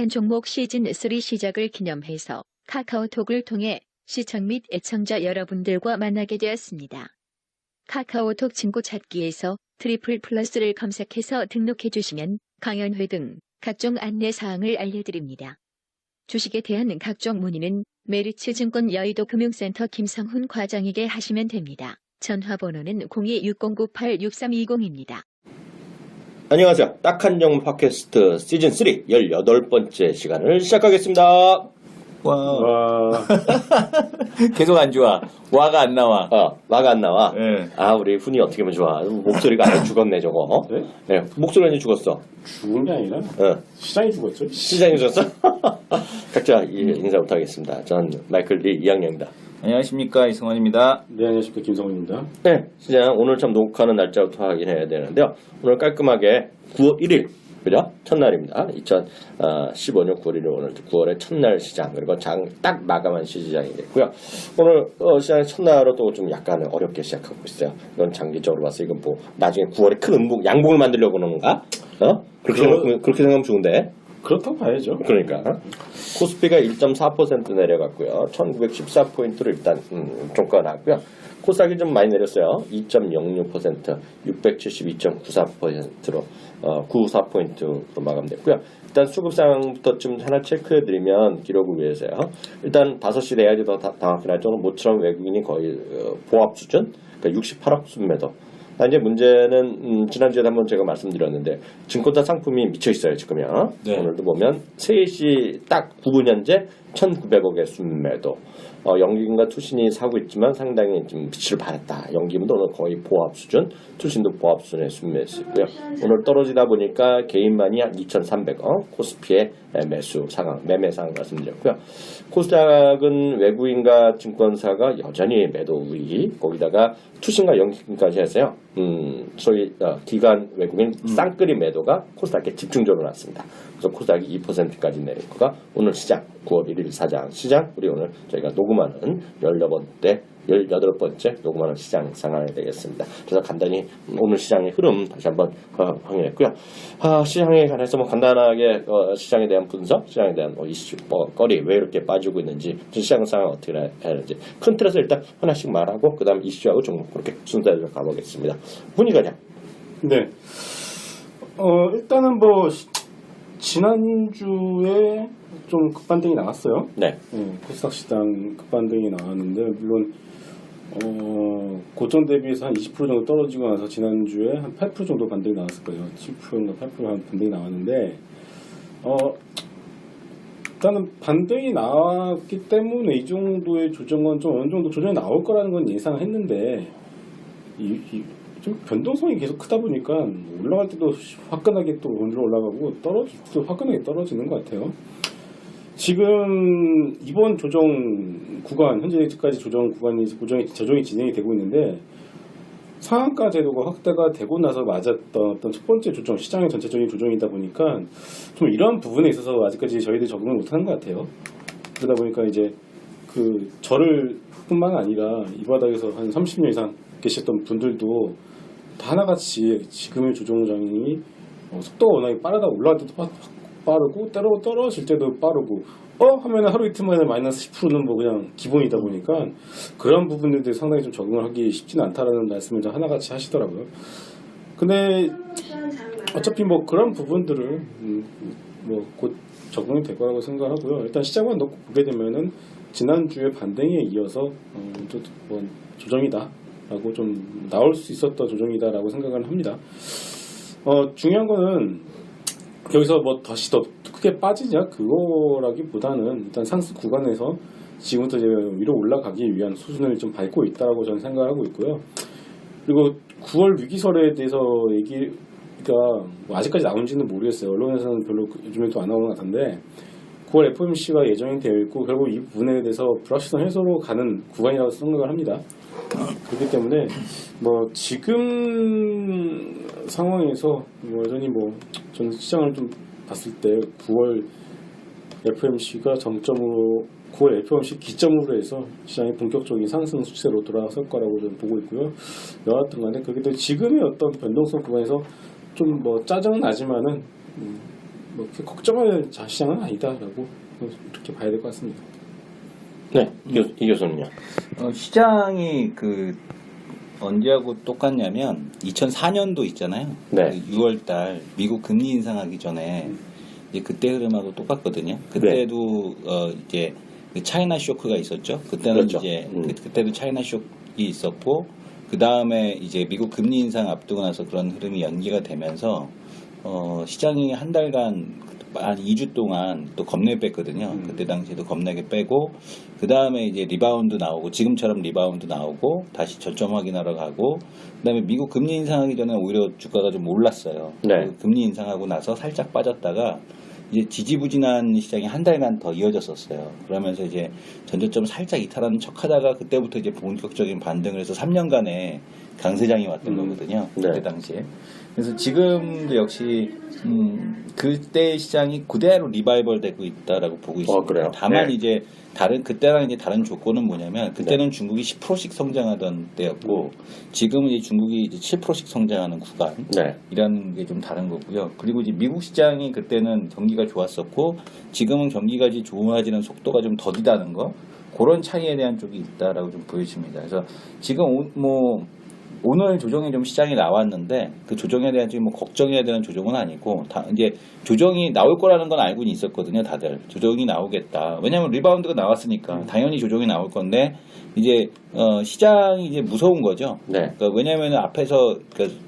한 종목 시즌3 시작을 기념해서 카카오톡을 통해 시청 및 애청자 여러분들과 만나게 되었습니다. 카카오톡 친구 찾기에서 트리플 플러스를 검색해서 등록해 주시면 강연회 등 각종 안내사항을 알려드립니다. 주식에 대한 각종 문의는 메리츠증권 여의도금융센터 김성훈 과장에게 하시면 됩니다. 전화번호는 0260986320입니다. 안녕하세요. 딱한 정 팟캐스트 시즌3 18번째 시간을 시작하겠습니다. 와. 계속 안 좋아. 와가 안 나와. 와가 안 나와. 네. 우리 훈이 어떻게 하면 좋아. 목소리가 아예 죽었네, 저거. 네? 네, 목소리가 아예 죽었어. 죽은 게 아니라 시장이 죽었죠. 시장이 죽었어? 각자 인사부터 하겠습니다. 전 마이클 리 2학년입니다. 안녕하십니까, 이승환입니다. 네, 안녕하십니까, 김성훈입니다. 네, 시장 오늘 참 녹화하는 날짜부터 확인해야 되는데요. 오늘 깔끔하게 9월 1일. 그죠? 첫날입니다. 2015년 9월 1일 오늘 9월의 첫날 시장 그리고 딱 마감한 시장이 됐고요. 오늘 시장의 첫날로 또 좀 약간 어렵게 시작하고 있어요. 이건 장기적으로 봐서 이건 뭐 나중에 9월에 큰 양봉을 만들려고 그러는 건가? 그렇게 생각하면 좋은데. 그렇다고 봐야죠. 그러니까 코스피가 1.4% 내려갔고요. 1914포인트로 일단 종가가 나왔고요. 코스닥이 좀 많이 내렸어요. 2.06%, 672.94%로 94포인트로 마감됐고요. 일단 수급상부터 좀 하나 체크해드리면 기록을 위해서요. 일단 5시 내야지 더 정확히 날 정도 모처럼 외국인이 거의 보합 수준, 그러니까 68억 순매도. 이제 문제는 지난주에도 한번 제가 말씀드렸는데 증권사 상품이 미쳐있어요 지금요. 네. 오늘도 보면 3시 딱 9분 현재 1,900억의 순매도. 연기금과 투신이 사고 있지만 상당히 좀 빛을 발했다. 연기금도 오늘 거의 보합 수준, 투신도 보합 수준의 순매수고요. 오늘 떨어지다 보니까 개인만이 한 2,300억, 코스피의 매수 상황, 매매 상황 말씀드렸고요. 코스닥은 외국인과 증권사가 여전히 매도 우위, 거기다가 투신과 연기금까지 해서요. 소위 기관 외국인 쌍끌이 매도가 코스닥에 집중적으로 났습니다. 그래서 코스닥이 2%까지 내린 거가 오늘 시장 9월 1일 시장 우리 오늘 저희가 녹음하는 18번째 녹음하는 시장 상황이 되겠습니다. 그래서 간단히 오늘 시장의 흐름 다시 한번 확인했고요. 시장에 관해서 뭐 간단하게 시장에 대한 분석, 시장에 대한 이슈, 거리 왜 이렇게 빠지고 있는지, 시장 상황 어떻게 해야 하는지 큰 틀에서 일단 하나씩 말하고 그 다음 이슈하고 종목 그렇게 순서대로 가보겠습니다. 훈이가냐? 네. 일단은 뭐 지난주에 좀 급반등이 나왔어요. 네. 코스닥 시장 급반등이 나왔는데 물론 고점 대비해서 한 20% 정도 떨어지고 나서 지난주에 한 8% 정도 반등이 나왔을 거예요. 7%인가 8% 반등이 나왔는데 일단은 반등이 나왔기 때문에 이 정도의 조정은 좀 어느 정도 조정이 나올 거라는 건 예상했는데 좀 변동성이 계속 크다 보니까 올라갈 때도 화끈하게 또 먼저 올라가고 떨어질 때도 화끈하게 떨어지는 것 같아요. 지금 이번 조정 구간 현재까지 조정 구간이 조정이 진행이 되고 있는데 상한가 제도가 확대가 되고 나서 맞았던 어떤 첫 번째 조정, 시장의 전체적인 조정이다 보니까 좀 이러한 부분에 있어서 아직까지 저희들이 적응을 못하는 것 같아요. 그러다 보니까 이제 그 저를 뿐만 아니라 이 바닥에서 한 30년 이상 계셨던 분들도 다 하나같이 지금의 조정장이 속도가 워낙에 빠르다. 올라갈 때도 빠르고 떨어질 때도 빠르고 하면은 하루 이틀 만에 마이너스 10%는 뭐 그냥 기본이다 보니까 그런 부분들도 상당히 좀 적응을 하기 쉽지는 않다라는 말씀을 좀 하나같이 하시더라고요. 근데 어차피 뭐 그런 부분들을 뭐 곧 적응이 될 거라고 생각하고요. 일단 시장만 놓고 보게 되면은 지난주에 반등에 이어서 뭐 조정이다 라고 좀 나올 수 있었던 조정이다라고 생각을 합니다. 중요한 거는 여기서 뭐 다시 더 크게 빠지냐 그거라기보다는 일단 상승 구간에서 지금부터 이제 위로 올라가기 위한 수준을 좀 밟고 있다고 저는 생각을 하고 있고요. 그리고 9월 위기설에 대해서 얘기가 뭐 아직까지 나온지는 모르겠어요. 언론에서는 별로 요즘에 또 안 나오는 것 같은데 9월 FOMC가 예정이 되어 있고 결국 이 부분에 대해서 불확실성 해소로 가는 구간이라고 생각을 합니다. 그렇기 때문에 뭐 지금 상황에서 뭐 여전히 뭐 저는 시장을 좀 봤을 때 9월 FOMC가 정점으로 9월 FOMC 기점으로 해서 시장이 본격적인 상승 추세로 돌아설 거라고 저는 보고 있고요. 여하튼 간에 그게 또 지금의 어떤 변동성 구간에서 좀 뭐 짜증은 나지만은 뭐 이렇게 걱정할 시장은 아니다라고 이렇게 봐야 될 것 같습니다. 네, 이 교수는요. 시장이 언제하고 똑같냐면 2004년도 있잖아요. 네. 6월달 미국 금리 인상하기 전에 이제 그때 흐름하고 똑같거든요. 그때도 이제 그 차이나 쇼크가 있었죠. 그때는 그렇죠. 이제 그때도 차이나 쇼크가 있었고 그 다음에 이제 미국 금리 인상 앞두고 나서 그런 흐름이 연기가 되면서 시장이 한 달간 한 2주 동안 또 겁나게 뺐거든요. 그때 당시에도 겁나게 빼고 그 다음에 이제 리바운드 나오고 지금처럼 리바운드 나오고 다시 저점 확인하러 가고 그 다음에 미국 금리 인상하기 전에 오히려 주가가 좀 올랐어요. 네. 금리 인상하고 나서 살짝 빠졌다가 이제 지지부진한 시장이 한 달간 더 이어졌었어요. 그러면서 이제 전저점 살짝 이탈하는 척하다가 그때부터 이제 본격적인 반등을 해서 3년간의 강세장이 왔던 거거든요. 네. 그때 당시에. 그래서 지금도 역시 그때 시장이 그대로 리바이벌 되고 있다라고 보고 있습니다. 그래요? 다만 네. 이제 그때랑 이제 다른 조건은 뭐냐면 그때는 중국이 10%씩 성장하던 때였고 지금은 이제 중국이 이제 7%씩 성장하는 구간이라는 게 좀 다른 거고요. 그리고 이제 미국 시장이 그때는 경기가 좋았었고 지금은 경기가 이제 좋아지는 속도가 좀 더디다는 거 그런 차이에 대한 쪽이 있다라고 좀 보여집니다. 그래서 지금 오늘 조정이 좀 시장에 나왔는데 그 조정에 대한 지금 걱정해야 되는 조정은 아니고 이제 조정이 나올 거라는 건 알고는 있었거든요. 다들 조정이 나오겠다. 왜냐하면 리바운드가 나왔으니까 당연히 조정이 나올 건데 이제 시장이 이제 무서운 거죠. 네. 그러니까 왜냐하면 앞에서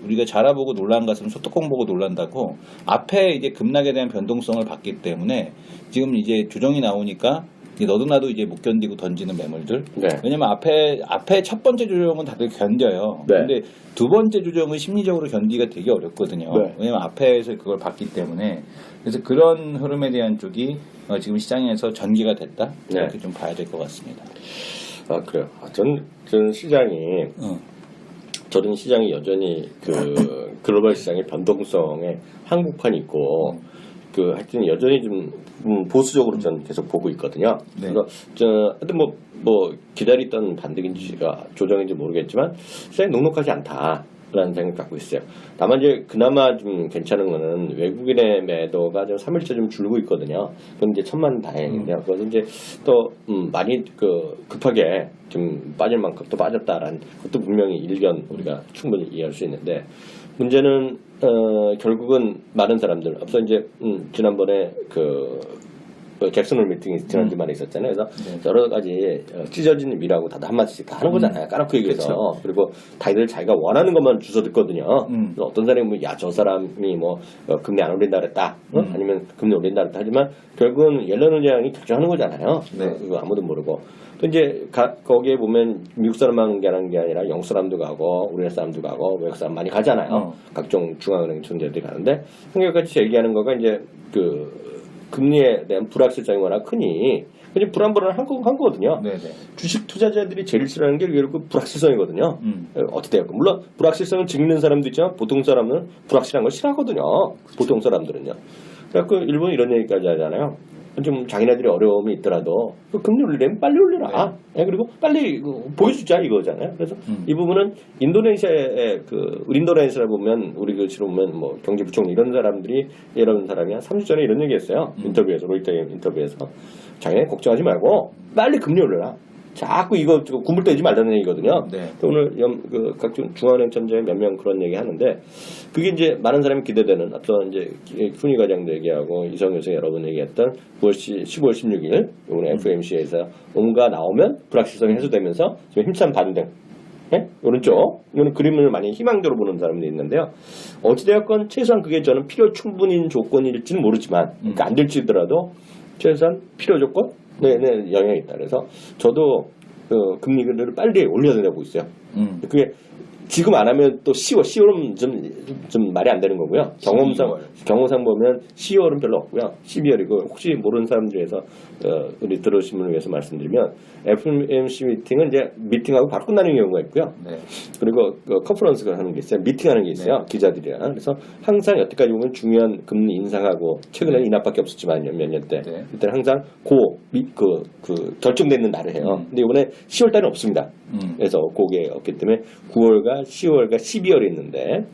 우리가 잘 알아보고 놀란 것은 소뚜껑 보고 놀란다고 앞에 이제 급락에 대한 변동성을 봤기 때문에 지금 이제 조정이 나오니까 너도 나도 이제 못 견디고 던지는 매물들. 네. 왜냐면 앞에 첫 번째 조정은 다들 견뎌요. 네. 근데 두 번째 조정은 심리적으로 견디기가 되게 어렵거든요. 네. 왜냐면 앞에서 그걸 봤기 때문에. 그래서 그런 흐름에 대한 쪽이 지금 시장에서 전개가 됐다. 이렇게 좀 봐야 될 것 같습니다. 아, 그래요. 전 시장이 저는 시장이 여전히 글로벌 시장의 변동성에 한국판이 있고 하여튼 여전히 좀 보수적으로 저는 계속 보고 있거든요. 네. 그래서 하여튼 뭐 기다리던 반등인지가 조정인지 모르겠지만 시장이 녹록하지 않다라는 생각 갖고 있어요. 다만 이제 그나마 좀 괜찮은 거는 외국인의 매도가 좀 3일째 좀 줄고 있거든요. 그건 이제 천만 다행인데요. 그래서 이제 또 많이 급하게 좀 빠질 만큼 또 빠졌다라는 것도 분명히 일견 우리가 충분히 이해할 수 있는데 문제는 결국은 많은 사람들 앞서 이제 지난번에 잭슨홀 미팅이 지난주 말에 있었잖아요. 그래서 여러 가지 찢어진 미라고 다들 한마디씩 다 하는 거잖아요. 까놓고 얘기해서. 그쵸. 그리고 다들 자기가 원하는 것만 주워 듣거든요. 그래서 어떤 사람이 저 사람이 금리 안 올린다 그랬다. 아니면 금리 올린다 그랬다. 하지만 결국은 옐런 의장이 결정하는 거잖아요. 네. 그거 아무도 모르고. 또 이제 거기에 보면 미국 사람만 가는 게 아니라 영국 사람도 가고 우리나라 사람도 가고 외국 사람 많이 가잖아요. 각종 중앙은행 존재들이 가는데 한결같이 얘기하는 거가 이제 금리에 대한 불확실성이 워낙 크니 그냥 불안불안한 거거든요. 네네. 주식 투자자들이 제일 싫어하는 게 결국 불확실성이거든요. 어떻게 돼요? 물론 불확실성을 즐기는 사람도 있지만 보통 사람은 불확실한 걸 싫어하거든요. 보통 사람들은요. 그래서 일본은 이런 얘기까지 하잖아요. 좀 자기네들이 어려움이 있더라도 금리 올리려면 빨리 올려라. 네. 그리고 빨리 보여주자 이거잖아요. 그래서 이 부분은 인도네시아의 인도네시아를 보면 우리 교수로 보면 경제부총리 이런 사람들이 이런 사람이 한 3주 전에 이런 얘기했어요. 인터뷰에서 로이터 인터뷰에서 자기네 걱정하지 말고 빨리 금리 올려라. 자꾸 이거 구물 떼지 말라는 얘기거든요. 네. 오늘 각종 중앙은행 천재 몇 명 그런 얘기 하는데 그게 이제 많은 사람이 기대되는 앞서 이제 훈이 과장도 얘기하고 이성 교수 여러 번 얘기했던 10월 16일 오늘 FOMC에서 뭔가 나오면 불확실성이 해소되면서 지금 힘찬 반등. 네? 오른쪽 이거는 그림을 많이 희망적으로 보는 사람들이 있는데요. 어찌되었건 최소한 그게 저는 필요 충분인 조건일지는 모르지만 그러니까 안 될지더라도 최소한 필요 조건 네, 영향이 있다. 그래서 저도 금리를 빨리 올려야 된다고 있어요. 그게 지금 안 하면 또 10월은 좀 말이 안 되는 거고요. 경험상 보면 10월은 별로 없고요. 12월이고 혹시 모르는 사람들 중에서 우리 들으신 분을 위해서 말씀드리면 FOMC 미팅은 이제 미팅하고 바로 끝나는 경우가 있고요. 네. 그리고 컨퍼런스가 하는 게 있어요. 미팅하는 게 있어요. 네. 기자들이랑. 그래서 항상 여태까지 보면 중요한 금리 인상하고 최근에는 인하밖에 없었지만 몇 년 때 그때는 항상 결정되는 날을 해요. 근데 이번에 10월 달은 없습니다. 그래서 그게 없기 때문에 9월과 10월과 12월이 있는데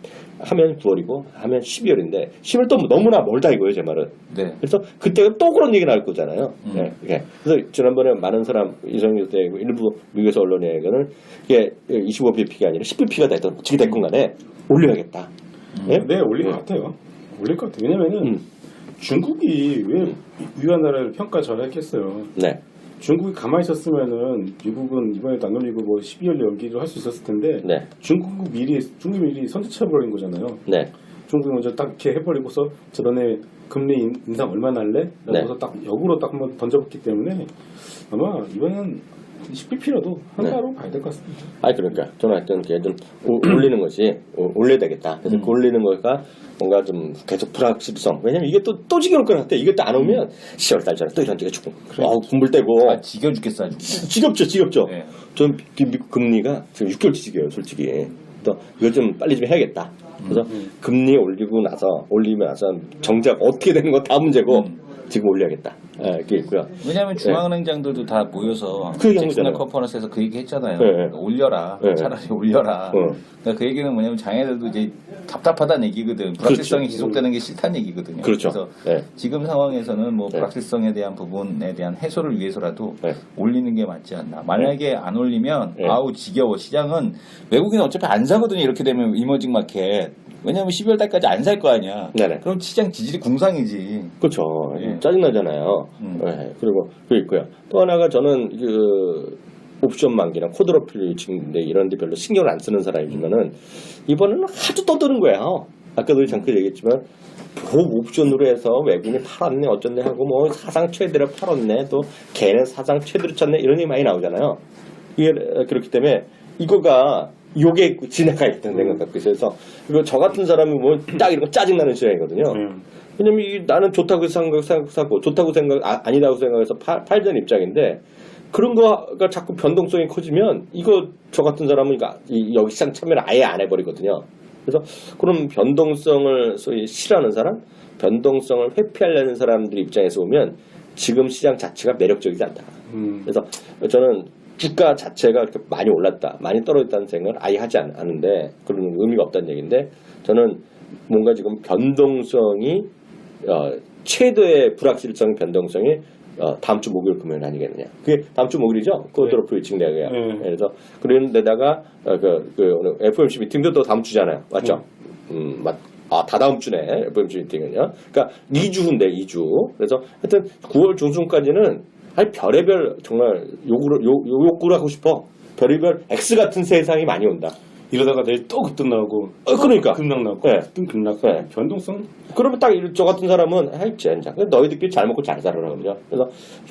하면 9월이고 하면 12월인데 10월 또 너무나 멀다 이거예요, 제 말은. 네. 그래서 그때가 또 그런 얘기 나올 거잖아요. 네. 예. 그래서 지난번에 많은 사람 이성규 때 일부 미국에서 언론에는 이게 25bp가 아니라 10bp가 됐든 어떻게 됐건 간에 올려야겠다. 예? 네, 올릴 것 같아요. 올릴 것 같아요. 왜냐면은 중국이 왜 위안 나라를 평가 잘했겠어요. 네. 중국이 가만히 있었으면은 미국은 이번에도 안 올리고 뭐 12월 연기를 할 수 있었을 텐데 네. 중국이 미리 선제쳐버린 거잖아요. 네. 중국이 먼저 딱 이렇게 해버리고서 저번에 금리 인상 얼마나 할래? 라고서 딱 역으로 딱 한번 던져봤기 때문에 아마 이번엔 10bp라도 한가로 봐야 될 것 같습니다. 아니 그러니까 저는 하여튼 걔들 올리는 것이 올려야 되겠다. 그래서 그 올리는 거가 뭔가 좀 계속 불확실성. 왜냐면 이게 또 지겨울 것 같아. 이게 또 안 오면 10월 달 전에 또 이런 데가 죽고. 군불대고. 아, 지겨 죽겠어 아주. 지겹죠. 네. 전 미국 금리가 지금 6개월째 지겨요, 솔직히. 또 이거 좀 빨리 좀 해야겠다. 그래서 금리 올리면 나서 정작 어떻게 되는 건 다 문제고 지금 올려야겠다. 그게 있고요. 왜냐하면 중앙은행장들도 다 모여서 그 얘기 잭슨홀 하잖아요. 컨퍼런스에서 그 얘기 했잖아요. 네. 올려라. 네. 차라리 올려라. 그러니까 그 얘기는 뭐냐면 장애들도 이제 답답하다는 얘기거든. 불확실성이 지속되는 게 싫다는 얘기거든요. 그렇죠. 래서 네. 지금 상황에서는 뭐 네. 불확실성에 대한 부분에 대한 해소를 위해서라도 네. 올리는 게 맞지 않나. 만약에 안 올리면 네. 아우 지겨워. 시장은 외국인은 어차피 안 사거든요. 이렇게 되면 이머징 마켓. 왜냐하면 12월 달까지 안 살 거 아니야. 네네. 그럼 시장 지질이 궁상이지. 그렇죠. 예. 짜증나잖아요. 네. 그리고 그 있고요. 또 하나가 저는 그 옵션 만기랑 코드로필 지금인데 이런 데 별로 신경을 안 쓰는 사람이지만은 이번에는 하도 떠드는 거예요. 아까도 잠깐 얘기했지만 옵션으로 해서 외국인이 팔았네 어쩐네 하고 뭐 사상 최대로 팔았네 또 걔는 사상 최대로 쳤네 이런 얘기 많이 나오잖아요. 이게 그렇기 때문에 이거가 요게 지나가 있다는 생각 갖고 있어서 이거 저 같은 사람이 뭐 딱 이런 거 짜증나는 시장이거든요. 왜냐면 나는 좋다고 생각하고 좋다고 아니다고 생각해서 팔자는 입장인데 그런 거가 자꾸 변동성이 커지면 이거 저 같은 사람은 여기 시장 참여를 아예 안 해버리거든요. 그래서 그런 변동성을 소위 싫어하는 사람, 변동성을 회피하려는 사람들 입장에서 보면 지금 시장 자체가 매력적이지 않다. 그래서 저는 주가 자체가 이렇게 많이 올랐다, 많이 떨어졌다는 생각을 아예 하지 않는데 그런 의미가 없다는 얘기인데 저는 뭔가 지금 변동성이 최대의 불확실성 변동성이 다음 주 목요일 금요일 아니겠느냐. 그게 다음 주 목요일이죠. 코드로 프리칭 내가. 그래서 그런 데다가 오늘 FOMC 미팅도 또 다음 주잖아요. 맞죠? 다 다음 주네. FOMC 미팅은요. 그러니까 2주 후인데 2주. 그래서 하여튼 9월 중순까지는 아니 별의별 정말 욕구를 하고 싶어. 별의별 X 같은 세상이 많이 온다. 이러다가 내일 또 급등 나오고 그러니까 급락 나오고 네. 급등 급락 네. 변동성 그러면 딱 저 같은 사람은 아이 젠장 너희들끼리 잘 먹고 잘 살아라 그러죠. 그래서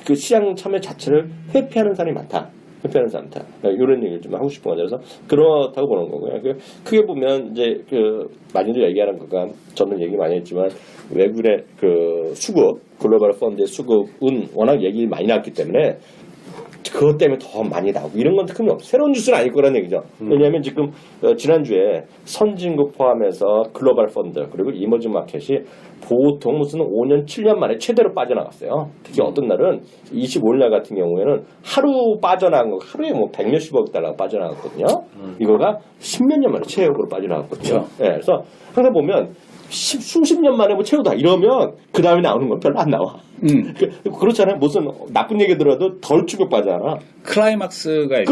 그 시장 참여 자체를 회피하는 사람이 많다. 회피하는 사람 많다. 이런 얘기를 좀 하고 싶은 거죠. 그래서 그렇다고 보는 거고요. 크게 보면 이제 많이들 얘기하는 거가 저는 얘기 많이 했지만 외국의 수급 글로벌 펀드의 수급은 워낙 얘기 많이 나왔기 때문에 그것 때문에 더 많이 나오고 이런 건 크면 없어. 새로운 뉴스는 아닐 거라는 얘기죠. 왜냐하면 지금 지난주에 선진국 포함해서 글로벌 펀드 그리고 이머징 마켓이 보통 무슨 5년 7년 만에 최대로 빠져나갔어요. 특히 어떤 날은 25일 날 같은 경우에는 하루 빠져나간 거 하루에 뭐 100몇십억 달러가 빠져나갔거든요. 이거가 10몇 년 만에 최악으로 빠져나갔거든요. 네, 그래서 항상 보면 수십 년 만에 뭐 최고다 이러면 그 다음에 나오는 건 별로 안 나와. 그렇잖아요. 무슨 나쁜 얘기 들어도 덜 충격받잖아. 클라이막스가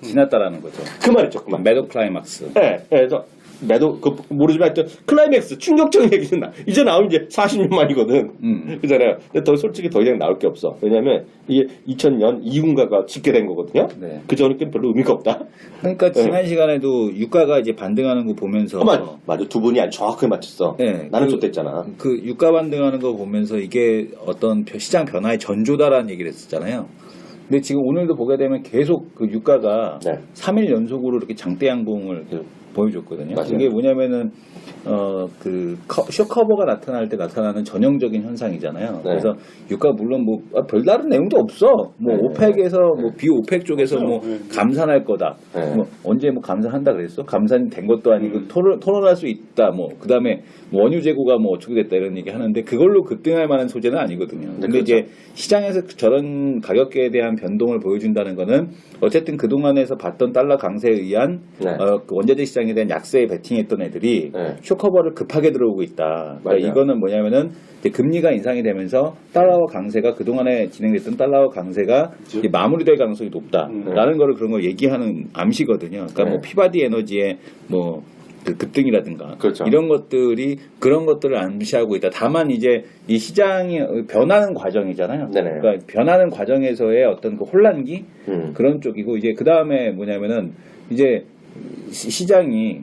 지났다라는 거죠. 그 말이죠. 그 말. 매도 클라이막스. 네, 그래서 매도 모르지만 하여튼 클라이맥스 충격적인 얘기는 이제 나오면 이제 40년 만이거든. 그잖아요. 근데 솔직히 더 이상 나올 게 없어. 왜냐하면 이게 2000년 이윤가가 짓게 된 거거든요. 네. 그 전에는 별로 의미가 없다. 그러니까 지난 시간에도 유가가 이제 반등하는 거 보면서 맞아. 두 분이 아주 정확하게 맞췄어. 네, 나는 좋댔잖아. 그 유가 반등하는 거 보면서 이게 어떤 시장 변화의 전조다라는 얘기를 했었잖아요. 근데 지금 오늘도 보게 되면 계속 그 유가가 네. 3일 연속으로 이렇게 장대 양봉을 보여줬거든요. 맞아요. 이게 뭐냐면은 쇼커버가 나타날 때 나타나는 전형적인 현상이잖아요. 네. 그래서 유가 물론 뭐 별다른 내용도 없어. 뭐 네. 오펙에서 뭐 비오펙 쪽에서 뭐 네. 감산할 거다. 네. 뭐 언제 뭐 감산한다 그랬어? 감산이 된 것도 아니고 토론할 수 있다. 뭐 그다음에 뭐 원유 재고가 뭐 어떻게 됐다 이런 얘기 하는데 그걸로 급등할 만한 소재는 아니거든요. 근데 그렇죠. 이제 시장에서 저런 가격대에 대한 변동을 보여준다는 거는 어쨌든 그동안에서 봤던 달러 강세에 의한 네. 그 원자재 시장에 대한 약세에 베팅했던 애들이 네. 쇼커버를 급하게 들어오고 있다. 그러니까 맞아요. 이거는 뭐냐면은 이제 금리가 인상이 되면서 달러와 강세가 그동안에 진행됐던 달러와 강세가 이제 마무리될 가능성이 높다라는 거를 그런 걸 얘기하는 암시거든요. 그러니까 네. 뭐 피바디 에너지의 뭐 그 급등이라든가 그렇죠. 이런 것들이 그런 것들을 암시하고 있다. 다만 이제 이 시장이 변하는 과정이잖아요. 네네. 그러니까 변하는 과정에서의 어떤 그 혼란기 그런 쪽이고 이제 그 다음에 뭐냐면은 이제 시장이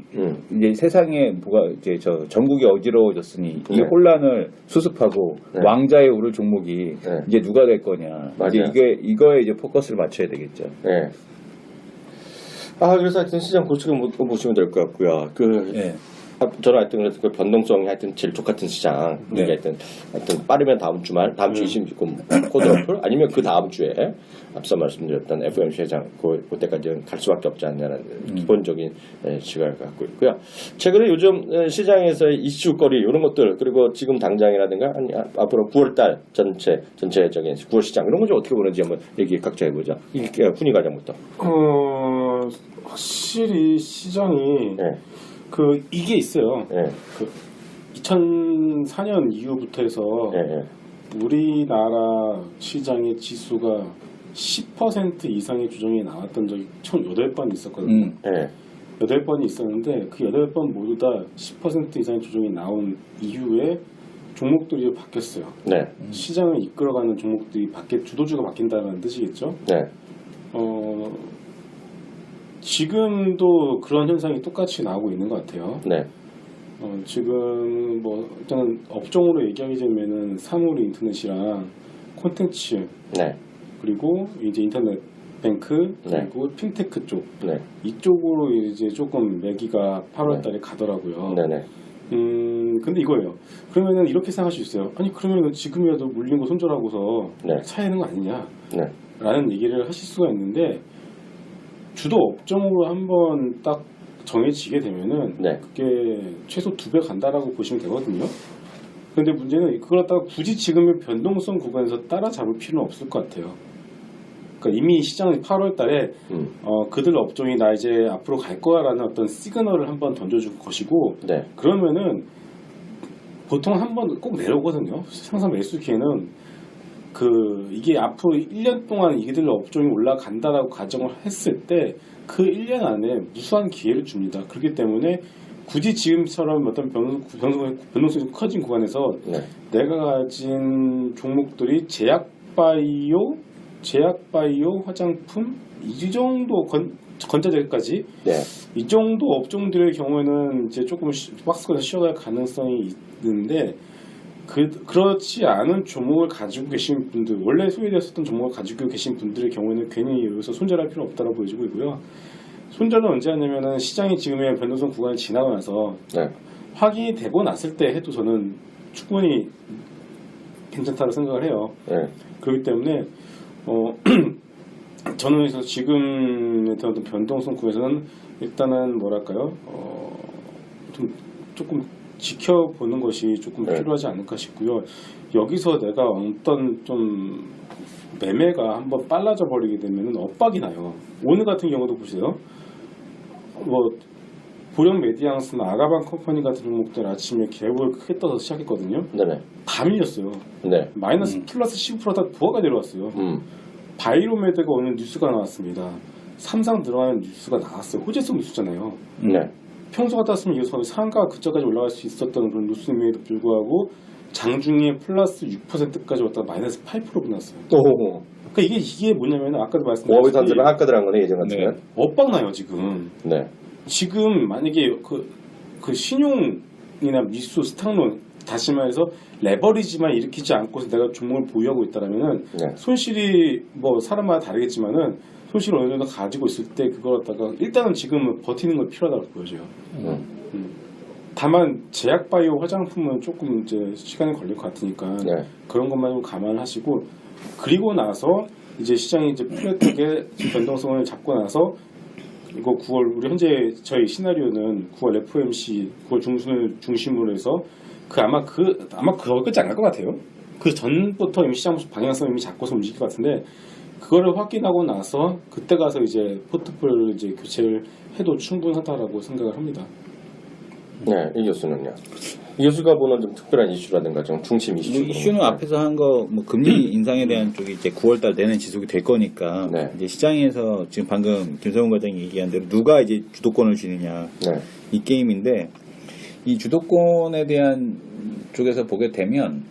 이제 세상에 뭐가 이제 전국이 어지러워졌으니 이 네. 혼란을 수습하고 네. 왕자에 오를 종목이 네. 이제 누가 될 거냐. 이제 맞아요. 이거에 이제 포커스를 맞춰야 되겠죠. 네. 그래서 하여튼 시장 고치를 보시면 될 것 같고요. 네. 저는 하여튼 그래서 그 변동성이 하여튼 제일 똑같은 시장. 네. 이게 하여튼 빠르면 다음 주말, 다음 주 29일 코드러플 아니면 그 다음 주에 앞서 말씀드렸던 FOMC 회장 그때까지는 갈 수밖에 없지 않냐는 기본적인 시각을 갖고 있고요. 최근에 요즘 시장에서의 이슈거리 이런 것들 그리고 지금 당장이라든가 앞으로 9월달 전체적인 9월 시장 이런 거 좀 어떻게 보는지 한번 얘기 각자 해보자. 훈이 과장부터. 확실히 시장이 네. 이게 있어요. 네. 2004년 이후부터 해서 네. 우리나라 시장의 지수가 10% 이상의 조정이 나왔던 적이 총 8번 있었거든요. 네. 8번이 있었는데 그 8번 모두 다 10% 이상의 조정이 나온 이후에 종목들이 바뀌었어요. 네. 시장을 이끌어가는 종목들이 주도주가 바뀐다는 뜻이겠죠. 네. 지금도 그런 현상이 똑같이 나오고 있는 것 같아요. 네. 지금 뭐 일단 업종으로 얘기하게 되면은 사물 인터넷이랑 콘텐츠 네. 그리고 이제 인터넷 뱅크 네. 그리고 핀테크 쪽 네. 이쪽으로 이제 조금 매기가 8월달에 가더라고요. 네네. 근데 이거예요. 그러면은 이렇게 생각할 수 있어요. 아니 그러면 지금이라도 물린 거 손절하고서 네. 사야 하는 거 아니냐? 네. 라는 얘기를 하실 수가 있는데 주도 업종으로 한번 딱 정해지게 되면은 네. 그게 최소 2배 간다라고 보시면 되거든요. 근데 문제는 그걸 갖다가 굳이 지금의 변동성 구간에서 따라잡을 필요는 없을 것 같아요. 그러니까 이미 시장은 8월 달에 그들 업종이 나 이제 앞으로 갈 거야라는 어떤 시그널을 한번 던져줄 것이고 네. 그러면은 보통 한번 꼭 내려오거든요. 항상 매수 기회는 이게 앞으로 1년 동안 이들 업종이 올라간다라고 가정을 했을 때 그 1년 안에 무수한 기회를 줍니다. 그렇기 때문에 굳이 지금처럼 어떤 변동성이 커진 구간에서 네. 내가 가진 종목들이 제약바이오, 화장품 이 정도 건자재까지 네. 이 정도 업종들의 경우에는 이제 조금 박스권에서 쉬어갈 가능성이 있는데 그렇지 않은 종목을 가지고 계신 분들 원래 소외되었었던 종목을 가지고 계신 분들의 경우에는 괜히 여기서 손절할 필요 없다고 보여지고 있고요. 손절은 언제 하냐면은 시장이 지금의 변동성 구간을 지나고 나서 네. 확인이 되고 났을 때 해도 저는 충분히 괜찮다고 생각을 해요. 네. 그렇기 때문에 저는 그래서 지금의 어떤 변동성 구에서는 일단은 뭐랄까요 조금 지켜보는 것이 조금 네. 필요하지 않을까 싶고요. 여기서 내가 어떤 좀 매매가 한번 빨라져 버리게 되면 엇박이 나요. 오늘 같은 경우도 보세요. 뭐 보령 메디앙스나 아가방 컴퍼니 같은 종목들 아침에 개월 크게 떠서 시작했거든요. 네네. 다 밀렸어요. 네. 마이너스 플러스 15%다 부하가 내려왔어요. 바이로메드가 오늘 뉴스가 나왔습니다. 삼성 들어가는 뉴스가 나왔어요. 호재성 뉴스잖아요. 네. 평소 같았으면 이거 상가 그저까지 올라갈 수 있었던 그런 뉴스임에도 불구하고 장중에 플러스 6%까지 왔다가 마이너스 8%가 났어요. 오. 그러니까 이게 뭐냐면 아까도 고압이 말씀드렸듯이 산들을 한가들한 거네 예전 같으면. 엇박 나요 지금. 네. 지금 만약에 그 신용이나 미수 스탁론 다시 말해서 레버리지만 일으키지 않고서 내가 종목을 보유하고 있다라면은 네. 손실이 뭐 사람마다 다르겠지만은 소식을 어느 정도 가지고 있을 때 그걸 갖다가 일단은 지금은 버티는 걸 필요하다고 보여져요. 다만 제약 바이오 화장품은 조금 이제 시간이 걸릴 것 같으니까 네. 그런 것만 좀 감안하시고 그리고 나서 이제 시장이 이제 뚜렷하게 변동성을 잡고 나서 이거 9월 우리 현재 저희 시나리오는 9월 FOMC 9월 중순을 중심으로 해서 아마 그거까지 안 갈 것 같아요. 그 전부터 이미 시장 방향성 이미 잡고서 움직일 것 같은데 그거를 확인하고 나서 그때 가서 이제 포트폴리오 이제 교체를 해도 충분하다라고 생각을 합니다. 네, 이 교수는요. 이 교수가 보는 좀 특별한 이슈라든가 좀 중심 이슈. 이슈는 앞에서 한 거 뭐 금리 인상에 대한 쪽이 이제 9월달 내내 지속이 될 거니까 네. 이제 시장에서 지금 방금 김성훈 과장이 얘기한 대로 누가 이제 주도권을 쥐느냐 네. 이 게임인데 이 주도권에 대한 쪽에서 보게 되면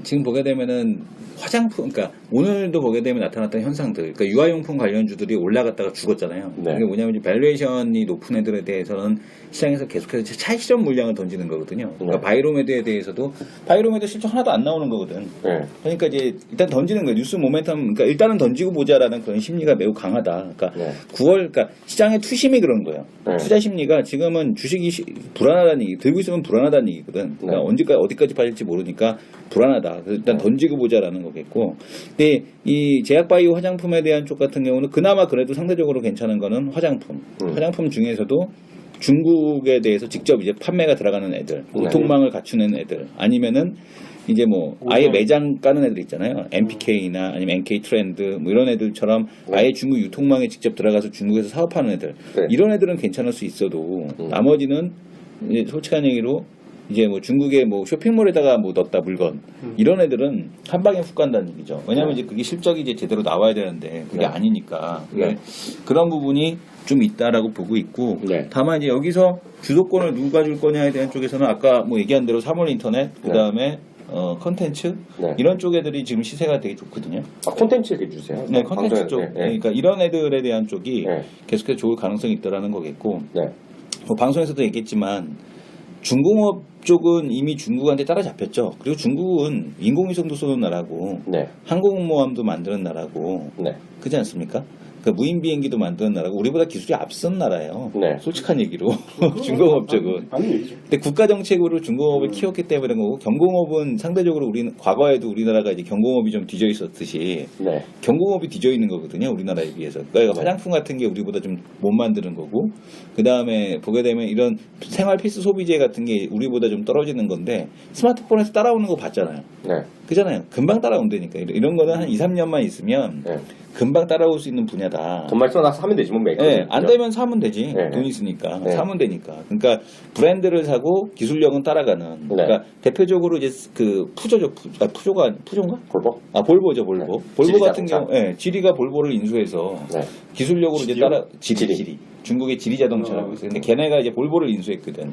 지금 보게 되면은 화장품, 그러니까 오늘도 보게 되면 나타났던 현상들, 그러니까 유아용품 관련주들이 올라갔다가 죽었잖아요. 네. 이게 뭐냐면 이제 밸류에이션이 높은 애들에 대해서는 시장에서 계속해서 차익실현 물량을 던지는 거거든요. 그러니까 네. 바이로메드에 대해서도 바이로메드 실적 하나도 안 나오는 거거든. 네. 그러니까 이제 일단 던지는 거예요. 뉴스 모멘텀, 그러니까 일단은 던지고 보자라는 그런 심리가 매우 강하다. 그러니까 네. 9월, 그러니까 시장의 투심이 그런 거예요. 네. 투자 심리가 지금은 주식이 불안하다는 얘기, 들고 있으면 불안하다는 얘기거든. 그러니까 네. 언제까지 어디까지 빠질지 모르니까 불안하다. 그래서 일단 던지고 보자라는 거겠고. 근데 이 제약바이오 화장품에 대한 쪽 같은 경우는 그나마 그래도 상대적으로 괜찮은 거는 화장품. 화장품 중에서도 중국에 대해서 직접 이제 판매가 들어가는 애들, 유통망을 갖추는 애들, 아니면은 이제 뭐 아예 매장 까는 애들 있잖아요. MPK나 아니면 NK 트렌드 뭐 이런 애들처럼 아예 중국 유통망에 직접 들어가서 중국에서 사업하는 애들. 네. 이런 애들은 괜찮을 수 있어도 나머지는 이제 솔직한 얘기로 이제 뭐 중국의 뭐 쇼핑몰에다가 뭐 넣었다 물건 이런 애들은 한 방에 훅 간다는 얘기죠. 왜냐하면 이제 그게 실적이 이제 제대로 나와야 되는데 그게 네. 아니니까 네. 그런 부분이 좀 있다라고 보고 있고 네. 다만 이제 여기서 주도권을 누가 줄 거냐에 대한 쪽에서는 아까 뭐 얘기한 대로 3월 인터넷 그 다음에 컨텐츠 네. 이런 쪽 애들이 지금 시세가 되게 좋거든요. 아, 콘텐츠 얘기해 주세요. 네, 컨텐츠 쪽. 네. 그러니까 이런 애들에 대한 쪽이 네. 계속해서 좋을 가능성이 있다라는 거겠고 네. 뭐 방송에서도 얘기했지만 중공업 쪽은 이미 중국한테 따라잡혔죠. 그리고 중국은 인공위성도 쏘는 나라고 네. 항공모함도 만드는 나라고 네. 그렇지 않습니까? 그 무인 비행기도 만드는 나라고 우리보다 기술이 앞선 나라예요. 네. 솔직한 얘기로 중공업 쪽은. 아니 얘기죠. 근데 국가 정책으로 중공업을 키웠기 때문에 그런 거고 경공업은 상대적으로 우리는 과거에도 우리나라가 이제 경공업이 좀 뒤져 있었듯이 네. 경공업이 뒤져 있는 거거든요. 우리나라에 비해서. 그러니까 화장품 같은 게 우리보다 좀 못 만드는 거고 그 다음에 보게 되면 이런 생활 필수 소비재 같은 게 우리보다 좀 떨어지는 건데 스마트폰에서 따라오는 거 봤잖아요. 네. 그잖아요. 금방 따라온다니까. 이런 거는 한 2, 3년만 있으면 네. 금방 따라올 수 있는 분야다. 돈만 써놔서 사면 되지 뭐 메이커. 네, 안 되면 사면 되지. 네. 돈 있으니까. 네. 사면 되니까. 그러니까 브랜드를 사고 기술력은 따라가는. 그러니까 대표적으로 이제 그 푸조죠. 푸조인가? 볼보? 아, 볼보죠, 볼보. 네. 볼보 지리 같은 자동차. 경우, 예, 지리가 볼보를 인수해서 네. 기술력으로 이제 지리요? 따라, 지리. 중국의 지리 자동차라고 있어요. 근데 걔네가 이제 볼보를 인수했거든.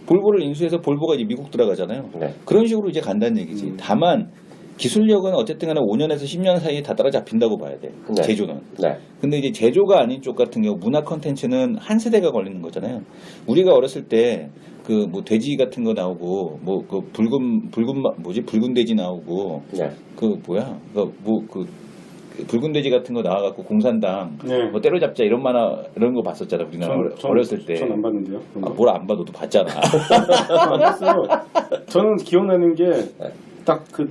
볼보를 인수해서 볼보가 이제 미국 들어가잖아요. 네. 그런 식으로 이제 간다는 얘기지. 다만, 기술력은 어쨌든 간에 5년에서 10년 사이에 다 따라잡힌다고 봐야 돼. 네. 제조는. 네. 근데 이제 제조가 아닌 쪽 같은 경우 문화 컨텐츠는 한 세대가 걸리는 거잖아요. 우리가 어렸을 때 그 뭐 돼지 같은 거 나오고 뭐 그 붉은 돼지 나오고 네. 그 뭐야 그 붉은 돼지 같은 거 나와갖고 공산당 네. 뭐 때려잡자 이런 만화 이런 거 봤었잖아 우리나라 어렸을 때. 전 안 봤는데요. 뭘 안 봐 너도 봤잖아. 안 봤어요. 저는 기억나는 게 네. 딱 그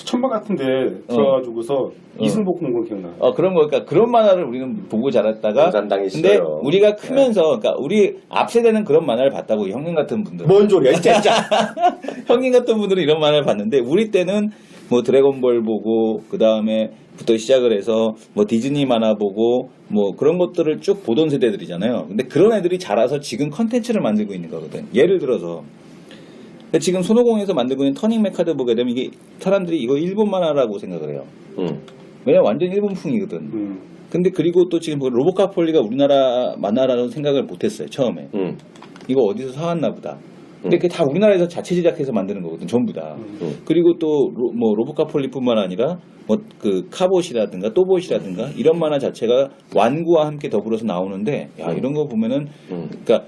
천막 같은데 들어가지고서 이승복 공군 기억나. 그런 거, 그러니까 그런 만화를 우리는 보고 자랐다가. 공산당이 근데 있어요. 우리가 크면서, 그러니까 우리 앞 세대는 그런 만화를 봤다고, 형님 같은 분들. 뭔 소리야, 진짜. 형님 같은 분들은 이런 만화를 봤는데, 우리 때는 뭐 드래곤볼 보고, 그 다음에부터 시작을 해서 뭐 디즈니 만화 보고, 뭐 그런 것들을 쭉 보던 세대들이잖아요. 근데 그런 애들이 자라서 지금 컨텐츠를 만들고 있는 거거든. 예를 들어서. 지금 손오공에서 만들고 있는 터닝 메카드 보게 되면 이게 사람들이 이거 일본 만화라고 생각을 해요. 왜냐면 완전 일본풍이거든. 근데 그리고 또 지금 로보카폴리가 우리나라 만화라는 생각을 못했어요 처음에. 이거 어디서 사왔나 보다. 근데 그게 다 우리나라에서 자체 제작해서 만드는 거거든 전부 다. 그리고 또 뭐 로보카폴리뿐만 아니라 뭐 그 카봇이라든가 또봇이라든가 이런 만화 자체가 완구와 함께 더불어서 나오는데 야 이런 거 보면은 그러니까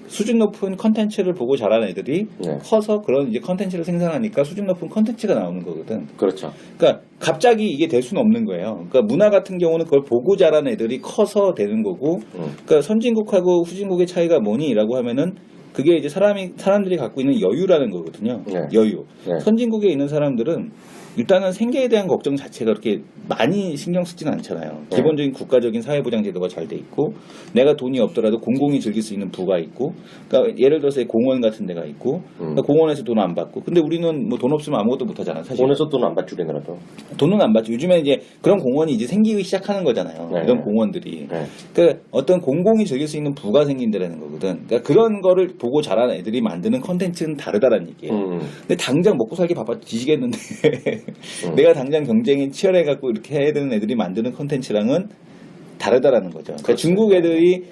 수준 높은 컨텐츠를 보고 자란 애들이 네. 커서 그런 이제 컨텐츠를 생산하니까 수준 높은 컨텐츠가 나오는 거거든. 그렇죠. 그러니까 갑자기 이게 될 수는 없는 거예요. 그러니까 문화 같은 경우는 그걸 보고 자란 애들이 커서 되는 거고, 그러니까 선진국하고 후진국의 차이가 뭐니라고 하면은 그게 이제 사람들이 갖고 있는 여유라는 거거든요. 네. 여유. 네. 선진국에 있는 사람들은 일단은 생계에 대한 걱정 자체가 그렇게 많이 신경 쓰지는 않잖아요. 네. 기본적인 국가적인 사회보장 제도가 잘 돼 있고, 내가 돈이 없더라도 공공이 즐길 수 있는 부가 있고, 그러니까 예를 들어서 공원 같은 데가 있고, 그러니까 공원에서 돈 안 받고, 근데 우리는 뭐 돈 없으면 아무것도 못 하잖아, 사실. 돈에서 돈 안 받지 우리나라도. 돈은 안 받죠. 요즘에 이제 그런 공원이 이제 생기기 시작하는 거잖아요. 네. 이런 공원들이. 네. 그러니까 어떤 공공이 즐길 수 있는 부가 생긴다는 거거든. 그러니까 그런 거를 보고 자란 애들이 만드는 컨텐츠는 다르다라는 얘기예요. 근데 당장 먹고 살기 바빠 뒤지겠는데 내가 당장 경쟁이 치열해갖고 이렇게 해야 되는 애들이 만드는 컨텐츠랑은 다르다라는 거죠. 그러니까 중국 애들이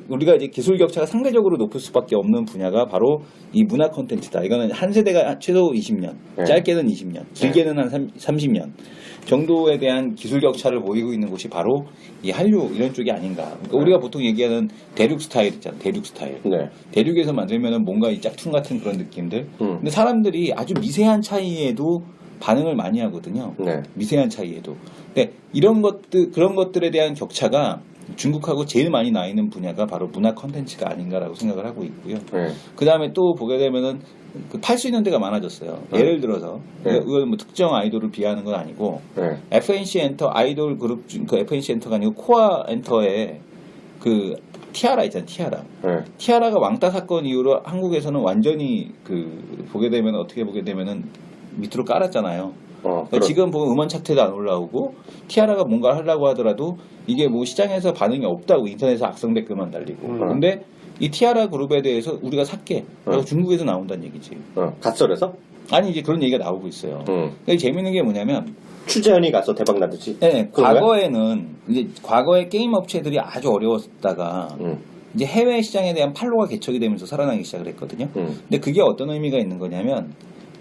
우리가 이제 기술 격차가 상대적으로 높을 수밖에 없는 분야가 바로 이 문화 컨텐츠다. 이거는 한 세대가 최소 20년, 짧게는 20년, 길게는 한 30년 정도에 대한 기술 격차를 보이고 있는 곳이 바로 이 한류 이런 쪽이 아닌가. 그러니까 우리가 보통 얘기하는 대륙 스타일 있잖아요. 대륙 스타일. 네. 대륙에서 만들면은 뭔가 이 짝퉁 같은 그런 느낌들. 근데 사람들이 아주 미세한 차이에도 반응을 많이 하거든요. 네. 미세한 차이에도. 근데 이런 것들, 그런 것들에 대한 격차가 중국하고 제일 많이 나 있는 분야가 바로 문화 컨텐츠가 아닌가라고 생각을 하고 있고요. 네. 그 다음에 또 보게 되면은 팔 수 있는 데가 많아졌어요. 예를 들어서, 이건 뭐 특정 아이돌을 비하하는 건 아니고, FNC 엔터 아이돌 그룹 중, 그 FNC 엔터가 아니고 코아 엔터의 그 티아라 있잖아요, 티아라. 티아라가 왕따 사건 이후로 한국에서는 완전히 보게 되면 어떻게 보게 되면은 밑으로 깔았잖아요. 그러니까 지금 보면 음원 차트도 안 올라오고 티아라가 뭔가 하려고 하더라도 이게 뭐 시장에서 반응이 없다고 인터넷에 악성 댓글만 달리고. 근데 이 티아라 그룹에 대해서 우리가 샀게. 그래서 중국에서 나온다는 얘기지. 갓설에서? 아니 이제 그런 얘기가 나오고 있어요. 근데 재밌는 게 뭐냐면 추재현이 가서 대박 나듯이. 네, 과거에는 이제 과거에 게임 업체들이 아주 어려웠다가 이제 해외 시장에 대한 판로가 개척이 되면서 살아나기 시작을 했거든요. 근데 그게 어떤 의미가 있는 거냐면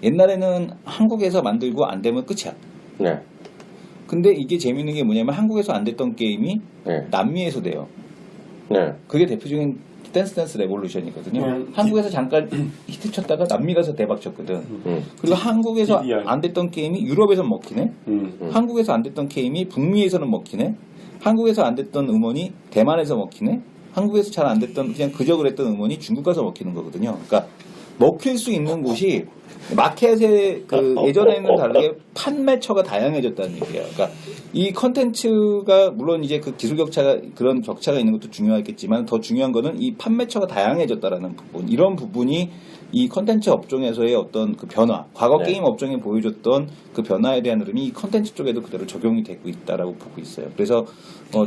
옛날에는 한국에서 만들고 안 되면 끝이야. 네. 근데 이게 재밌는 게 뭐냐면 한국에서 안 됐던 게임이 남미에서 돼요. 네. 그게 대표적인 댄스 레볼루션이거든요. 한국에서 잠깐 히트 쳤다가 남미 가서 대박 쳤거든. 그리고 한국에서 안 됐던 게임이 유럽에서 먹히네. 한국에서 안 됐던 게임이 북미에서는 먹히네. 한국에서 안 됐던 음원이 대만에서 먹히네. 한국에서 잘 안 됐던 그냥 그저 그랬던 음원이 중국 가서 먹히는 거거든요. 그러니까 먹힐 수 있는 곳이 마켓의 예전에는 다르게 판매처가 다양해졌다는 얘기예요. 그러니까 이 컨텐츠가 물론 이제 그 기술 격차가 그런 격차가 있는 것도 중요하겠지만 더 중요한 거는 이 판매처가 다양해졌다라는 부분. 이런 부분이 이 컨텐츠 업종에서의 어떤 그 변화, 과거 게임 업종에 보여줬던 그 변화에 대한 흐름이 이 컨텐츠 쪽에도 그대로 적용이 되고 있다라고 보고 있어요. 그래서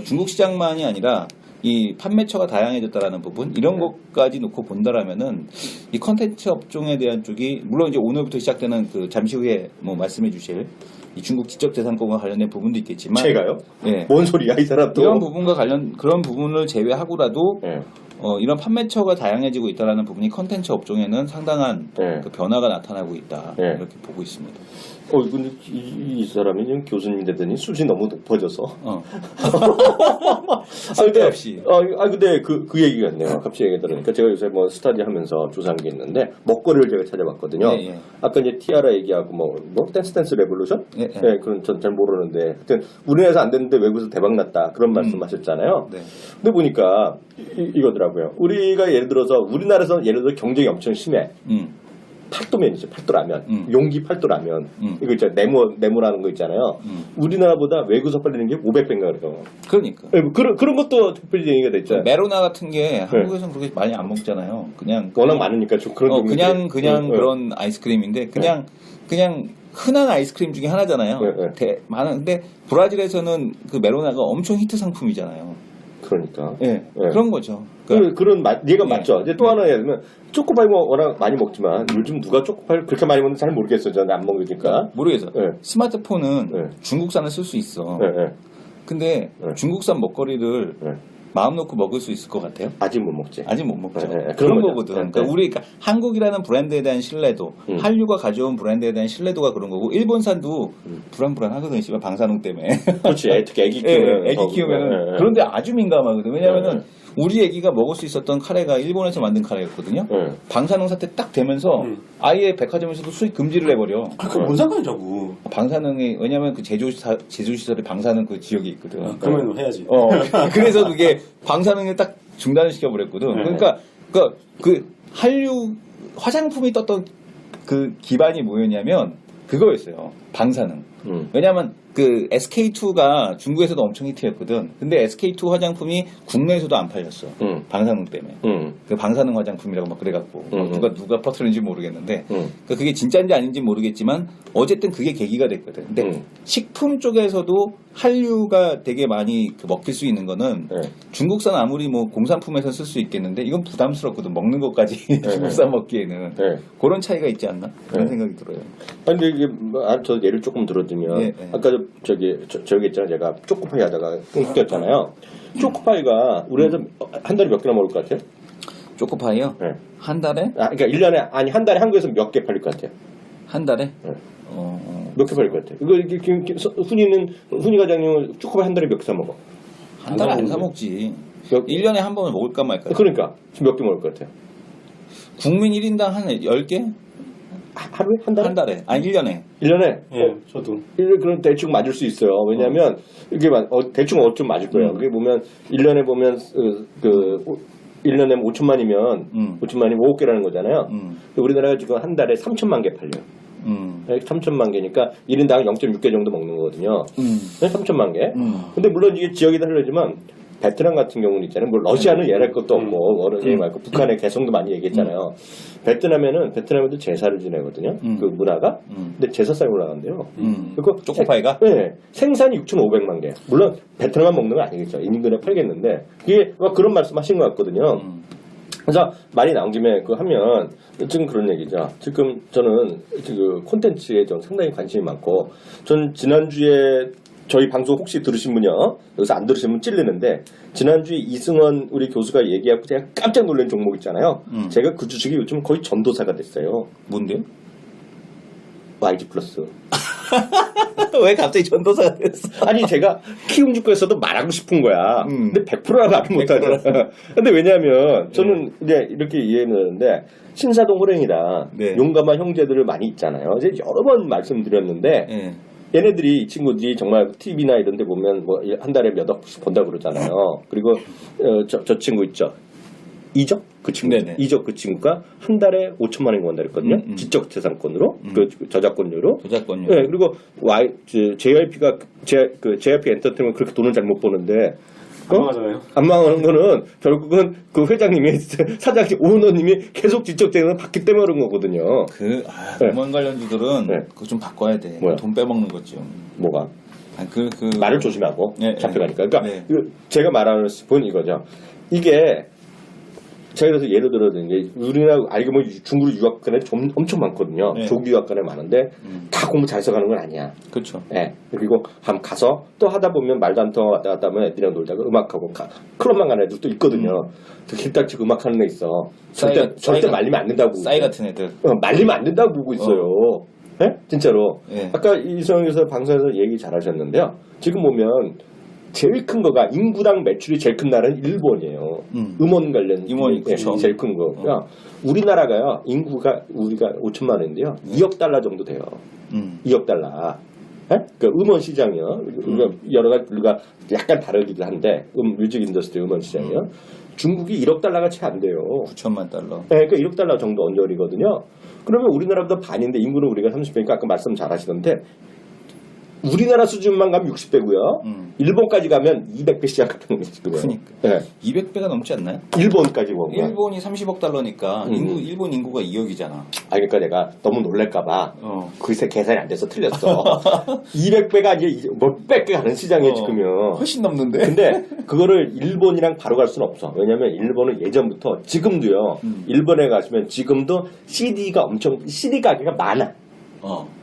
중국 시장만이 아니라 이 판매처가 다양해졌다라는 부분 이런 것까지 놓고 본다라면은 이 컨텐츠 업종에 대한 쪽이 물론 이제 오늘부터 시작되는 그 잠시 후에 뭐 말씀해 주실 이 중국 지적재산권과 관련된 부분도 있겠지만 제가요? 네. 뭔 소리야 이 사람 또? 이런 부분과 관련 그런 부분을 제외하고라도 이런 판매처가 다양해지고 있다라는 부분이 컨텐츠 업종에는 상당한 그 변화가 나타나고 있다 이렇게 보고 있습니다. 근데 이 사람이 지금 교수님 되더니 수준이 너무 높아져서. 쓸데없이. 근데 그 얘기 같네요. 갑자기 얘기 들으니까 제가 요새 뭐 스터디 하면서 조사한 게 있는데 먹거리를 제가 찾아봤거든요. 아까 이제 티아라 얘기하고 뭐 댄스 레볼루션? 그건 전 잘 모르는데 하여튼 우리나라에서 안 됐는데 외국에서 대박 났다 그런 말씀하셨잖아요. 근데 보니까 이거더라고요. 우리가 예를 들어서 우리나라에서 예를 들어 경쟁이 엄청 심해. 팔도면이죠. 팔도라면. 용기 팔도라면. 이거 있잖아요. 네모라는 거 있잖아요. 우리나라보다 외국에서 팔리는 게 500배인가 그래요. 그러니까. 그런 것도 특별히 얘기가 됐죠. 메로나 같은 게 한국에서는 그렇게 많이 안 먹잖아요. 그냥. 워낙 많으니까 좀 그런 그냥 그런 아이스크림인데 그냥 흔한 아이스크림 중에 하나잖아요. 근데 브라질에서는 그 메로나가 엄청 히트 상품이잖아요. 그러니까. 그런 거죠. 그런 얘가 맞죠. 이제 또 하나 예를 들면 초코파이 뭐 워낙 많이 먹지만 요즘 누가 초코파이를 그렇게 많이 먹는지 잘 모르겠어요. 저는 안 먹으니까. 모르겠어. 스마트폰은 중국산을 쓸 수 있어. 근데 중국산 먹거리를 마음 놓고 먹을 수 있을 것 같아요? 아직 못 먹지. 아직 못 먹죠. 그런 거거든. 그러니까 그러니까 한국이라는 브랜드에 대한 신뢰도, 한류가 가져온 브랜드에 대한 신뢰도가 그런 거고 일본산도 불안불안하거든. 씨발 방사능 때문에. 그렇지. 특히 애기 키우면. 그런데 아주 민감하거든. 왜냐면은 우리 애기가 먹을 수 있었던 카레가 일본에서 만든 카레였거든요. 방사능 사태 딱 되면서 아예 백화점에서도 수입 금지를 해버려. 그럼 뭔 상관이냐고. 방사능이 왜냐면 그 제조시설에 방사능 그 지역이 있거든. 그러면 해야지. 그래서 그게 방사능을 딱 중단을 시켜버렸거든. 그러니까 그 한류 화장품이 떴던 그 기반이 뭐였냐면 그거였어요. 방사능. 왜냐면 그 SK2가 중국에서도 엄청 히트였거든. 근데 SK2 화장품이 국내에서도 안 팔렸어. 방사능 때문에. 그 방사능 화장품이라고 막 그래갖고 누가 퍼뜨렸는지 모르겠는데 그게 진짜인지 아닌지 모르겠지만 어쨌든 그게 계기가 됐거든. 근데 식품 쪽에서도 한류가 되게 많이 먹힐 수 있는 거는 중국산 아무리 뭐 공산품에서 쓸 수 있겠는데 이건 부담스럽거든. 먹는 것까지 중국산 먹기에는 그런 차이가 있지 않나 그런 생각이 들어요. 아니 근데 이게 저 예를 조금 들어주면 아까 저기 있잖아요. 제가 초코파이 하다가 끊겼잖아요. 초코파이가 우리나라에서 한 달에 몇 개나 먹을 것 같아요? 초코파이요? 한 달에? 그러니까 1년에 아니 한 달에 한국에서 몇 개 팔릴 것 같아요? 한 달에? 몇 개 팔릴 것 같아요? 훈이 과장님은 초코파이 한 달에 몇 개 사 먹어? 한 달에 안 사 먹지. 1년에 한 번을 먹을까 말까. 그러니까 지금 몇 개 먹을 것 같아요? 국민 1인당 한 10개? 하루에? 한 달에? 한 달에. 아니 1년에. 1년에? 저도. 그럼 대충 맞을 수 있어요. 왜냐면 이게 대충 좀 맞을 거예요. 그게 보면 1년에 보면 1년에 5천만이면 5천만이면 5개라는 거잖아요. 우리나라가 지금 한 달에 3천만 개 팔려요. 3천만 개니까 1인당 0.6개 정도 먹는 거거든요. 3천만 개. 근데 물론 이게 지역이 다르지만 베트남 같은 경우는 있잖아요. 뭐 러시아는 얘랄 것도 없고 어른이 말고 북한의 개성도 많이 얘기했잖아요. 베트남에도 제사를 지내거든요. 그 문화가. 근데 제사상이 올라간대요. 그리고 초코파이가? 네. 생산이 6,500만 개. 물론 베트남만 먹는 건 아니겠죠. 인근에 팔겠는데 이게 막 그런 말씀하신 것 같거든요. 그래서 말이 나온 김에 하면 지금 그런 얘기죠. 지금 저는 그 콘텐츠에 좀 상당히 관심이 많고 전 지난주에 저희 방송 혹시 들으신 분이요? 여기서 안 들으시면 찔리는데 지난주에 이승원 우리 교수가 얘기하고 제가 깜짝 놀란 종목 있잖아요. 제가 그 주식이 요즘 거의 전도사가 됐어요. 뭔데요? YG 플러스. 왜 갑자기 전도사가 됐어? 아니 제가 키움주가에서도 말하고 싶은 거야. 근데 100%라 말을 못하잖아. 근데 왜냐하면 저는 이제 이렇게 이해했는데 신사동 호랭이다. 용감한 형제들을 많이 있잖아요. 이제 여러 번 말씀드렸는데 얘네들이 이 친구들이 정말 TV나 이런 데 보면 뭐 한 달에 몇 억씩 번다 그러잖아요. 그리고 저 친구 있죠. 이적? 그 친구. 이적 그 친구가 한 달에 5천만 원 번다 그랬거든요. 지적 재산권으로. 그 저작권료로. 저작권료. 네, 그리고 JYP가 JYP 엔터테인먼트 그렇게 돈을 잘 못 버는데 안 망하잖아요. 안 망하는 거는 결국은 그 회장님이 사장님 오너님이 계속 지적 재산을 받기 때문에 그런 거거든요. 공무원 관련주들은 그거 좀 바꿔야 돼. 뭐야? 돈 빼먹는 것 좀. 뭐가? 말을 조심하고 네, 잡혀가니까. 그러니까 제가 말하는 건 이거죠. 이게 제가 그래서 예를 들어서 이제 우리나라 알고 보면 중국 유학관에 좀 엄청 많거든요. 조기 유학관에 많은데 다 공부 잘해서 가는 건 아니야. 그렇죠. 네. 그리고 한번 가서 또 하다 보면 말도 안 통하고 왔다 갔다 하면 애들이랑 놀다가 음악하고 클럽만 가는 애들도 있거든요. 길딱지 음악하는 애 있어. 절대 말리면 안 된다고. 싸이 같은 애들. 말리면 안 된다고 보고 있어요. 네? 진짜로. 아까 이성영 교수 방송에서 얘기 잘하셨는데요. 지금 보면 제일 큰 거가 인구당 매출이 제일 큰 나라는 일본이에요. 음원 관련 음원이 제일 큰 거. 그러니까 우리나라가요. 인구가 우리가 5천만 원인데요. 2억 달러 정도 돼요. 2억 달러. 네? 그 음원 시장이요. 여러 가지 우리가 약간 다르기도 한데 뮤직 인더스트리 음원 시장이요. 중국이 1억 달러가 채 안 돼요. 9천만 달러. 네, 그러니까 1억 달러 정도 언저리거든요. 그러면 우리나라보다 반인데 인구는 우리가 30배니까 아까 말씀 잘하시던데 우리나라 수준만 가면 60배고요. 일본까지 가면 200배 시작 같은 거예요. 그러니까. 200배가 넘지 않나요? 일본까지 보면. 일본이 30억 달러니까 일본 인구가 2억이잖아. 그러니까 내가 너무 놀랄까봐 글쎄 계산이 안 돼서 틀렸어. 200배가 아니라 몇백 배 가는 시장이에요 지금요. 훨씬 넘는데. 근데 그거를 일본이랑 바로 갈 수는 없어. 왜냐면 일본은 예전부터 지금도요. 일본에 가시면 지금도 CD 가게가 많아.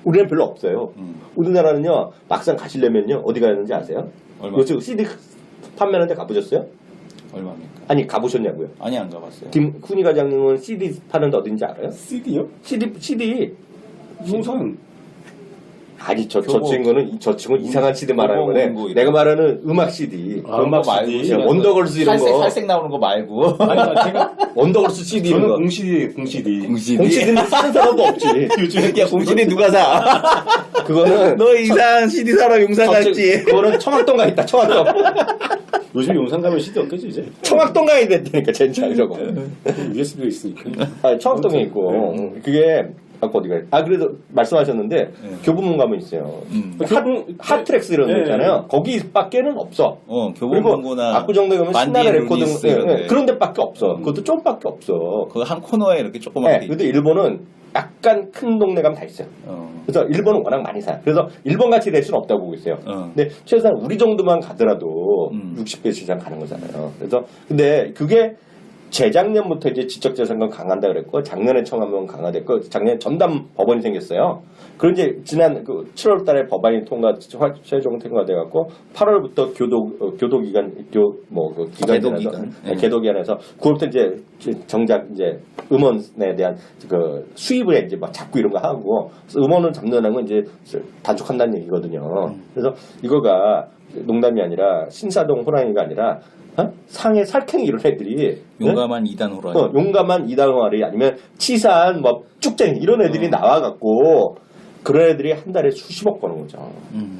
우리는 별로 없어요. 우리나라는요 막상 가시려면요 어디 가야 하는지 아세요? 얼마? 요즘 CD 판매하는 데 가보셨어요? 얼마입니까? 아니 가보셨냐고요? 아니 안 가봤어요. 훈이 과장님은 CD 파는 데 어딘지 알아요? CD요? CD 용산. 아니 저 교복. 친구는 이상한 CD 말하는 교복 거네. 문고 이런 내가 말하는 음악 CD. 음악 말고 CD. 이런 거. 원더걸스 이런 거. 살색 나오는 거 말고. 아니, 제가 원더걸스 CD 이런 저는 거. 공CD. 공CD는 사는 사람도 없지. 요즘에 야, 공신이 누가 사? 그거는 너 이상한 CD 사러 용산 갔지? 그거는 청학동 가 있다. 청학동. 요즘 용산 가면 CD 없겠지 이제. 청학동 가야 된다니까 젠장 저거. USB가 있으니까. 아, 청학동에 있고 그게 아까 어디가? 아 그래도 말씀하셨는데 교보문 가면 있어요. 핫트랙스 이런 거 있잖아요. 거기밖에는 없어. 그리고 교보문고나 압구정동에 가면 신나는 레코드 루니스 이런 데. 그런 데밖에 없어. 그것도 좀밖에 없어. 그거 한 코너에 이렇게 조그맣게 돼 근데 일본은 약간 큰 동네 가면 다 있어요. 그래서 일본은 워낙 많이 사요. 그래서 일본 같이 될 수는 없다고 보고 있어요. 근데 최소한 우리 정도만 가더라도 60배 시장 가는 거잖아요. 그래서 근데 그게 재작년부터 이제 지적재산권 강한다 그랬고 작년에 청하면 강화됐고 작년에 전담 법원이 생겼어요. 그런 이제 지난 그 7월달에 법안이 최종 통과돼갖고 8월부터 교도기관 그 기관에서 계도기관에서 9월부터 이제 정작 이제 음원에 대한 그 수입을 이제 막 잡고 이런 거 하고 음원을 잡는다는 건 이제 단속한다는 얘기거든요. 그래서 이거가 농담이 아니라 신사동 호랑이가 아니라 상해 살쾡이 이런 애들이 용감한 2단 호랑이. 용감한 2단 호랑이 아니면 치사한 뭐 쭉쟁이 이런 애들이 나와갖고 그런 애들이 한 달에 수십억 버는 거죠.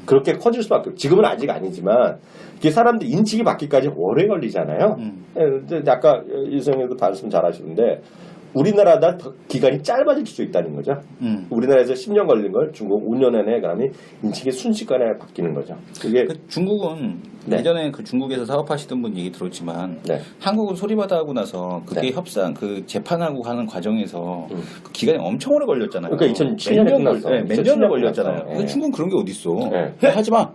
그렇게 커질 수밖에 없어요. 지금은 아직 아니지만 이게 사람들 인식이 바뀌기까지 오래 걸리잖아요. 근데 아까 이성님도 말씀 잘하시는데 우리나라보다 더 기간이 짧아질 수 있다는 거죠. 우리나라에서 10년 걸린 걸 중국 5년 안에 그러면 인식이 순식간에 바뀌는 거죠. 그게 중국은 예전에 그 중국에서 사업하시던 분 얘기 들었지만 한국은 소리바다 하고 나서 그게 협상 그 재판하고 가는 과정에서 그 기간이 엄청 오래 걸렸잖아요. 그러니까 2007년에 끝났어. 몇 년을 걸렸잖아요. 근데 중국은 그런 게 어딨어. 하지 마.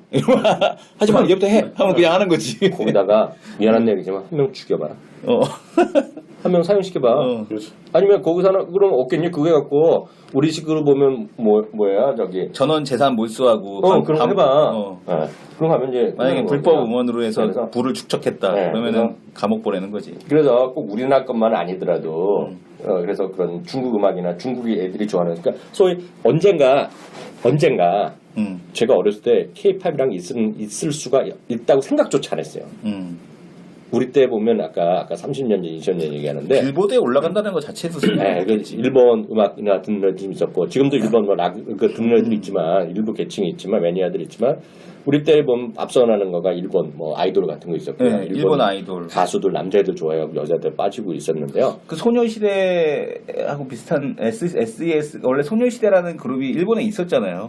하지 마. 이제부터 해. 하면 그냥 하는 거지. 거기다가 미안한 얘기지만 한 명 죽여봐라. 한 명 사형시켜봐. 그렇죠. 아니면 거기서는 그럼 없겠니? 그게 갖고 우리 식으로 보면 뭐야 저기 전원 재산 몰수하고 그런 거 해봐. 그럼 하면 이제 만약에 불법 거죠. 음원으로 해서 그래서, 부를 축적했다. 그러면은 감옥 보내는 거지. 그래서 꼭 우리나라 것만 아니더라도 그래서 그런 중국 음악이나 중국이 애들이 좋아하는 그러니까 소위 언젠가 제가 어렸을 때 K-팝이랑 있을 수가 있다고 생각조차 안 했어요. 우리 때 보면 아까 30년 전, 20년 얘기하는데 빌보드에 올라간다는 것 자체도 일본 음악이나 듣는 애들이 있었고 지금도 일본 듣는 애들이 있지만 일부 계층이 있지만 매니아들이 있지만 우리 때 보면 앞서 나는 거가 일본 아이돌 같은 거 있었고요. 일본 아이돌 가수들 남자애들 좋아하고 여자들 빠지고 있었는데요. 그 소녀시대하고 비슷한 SES 원래 소녀시대라는 그룹이 일본에 있었잖아요.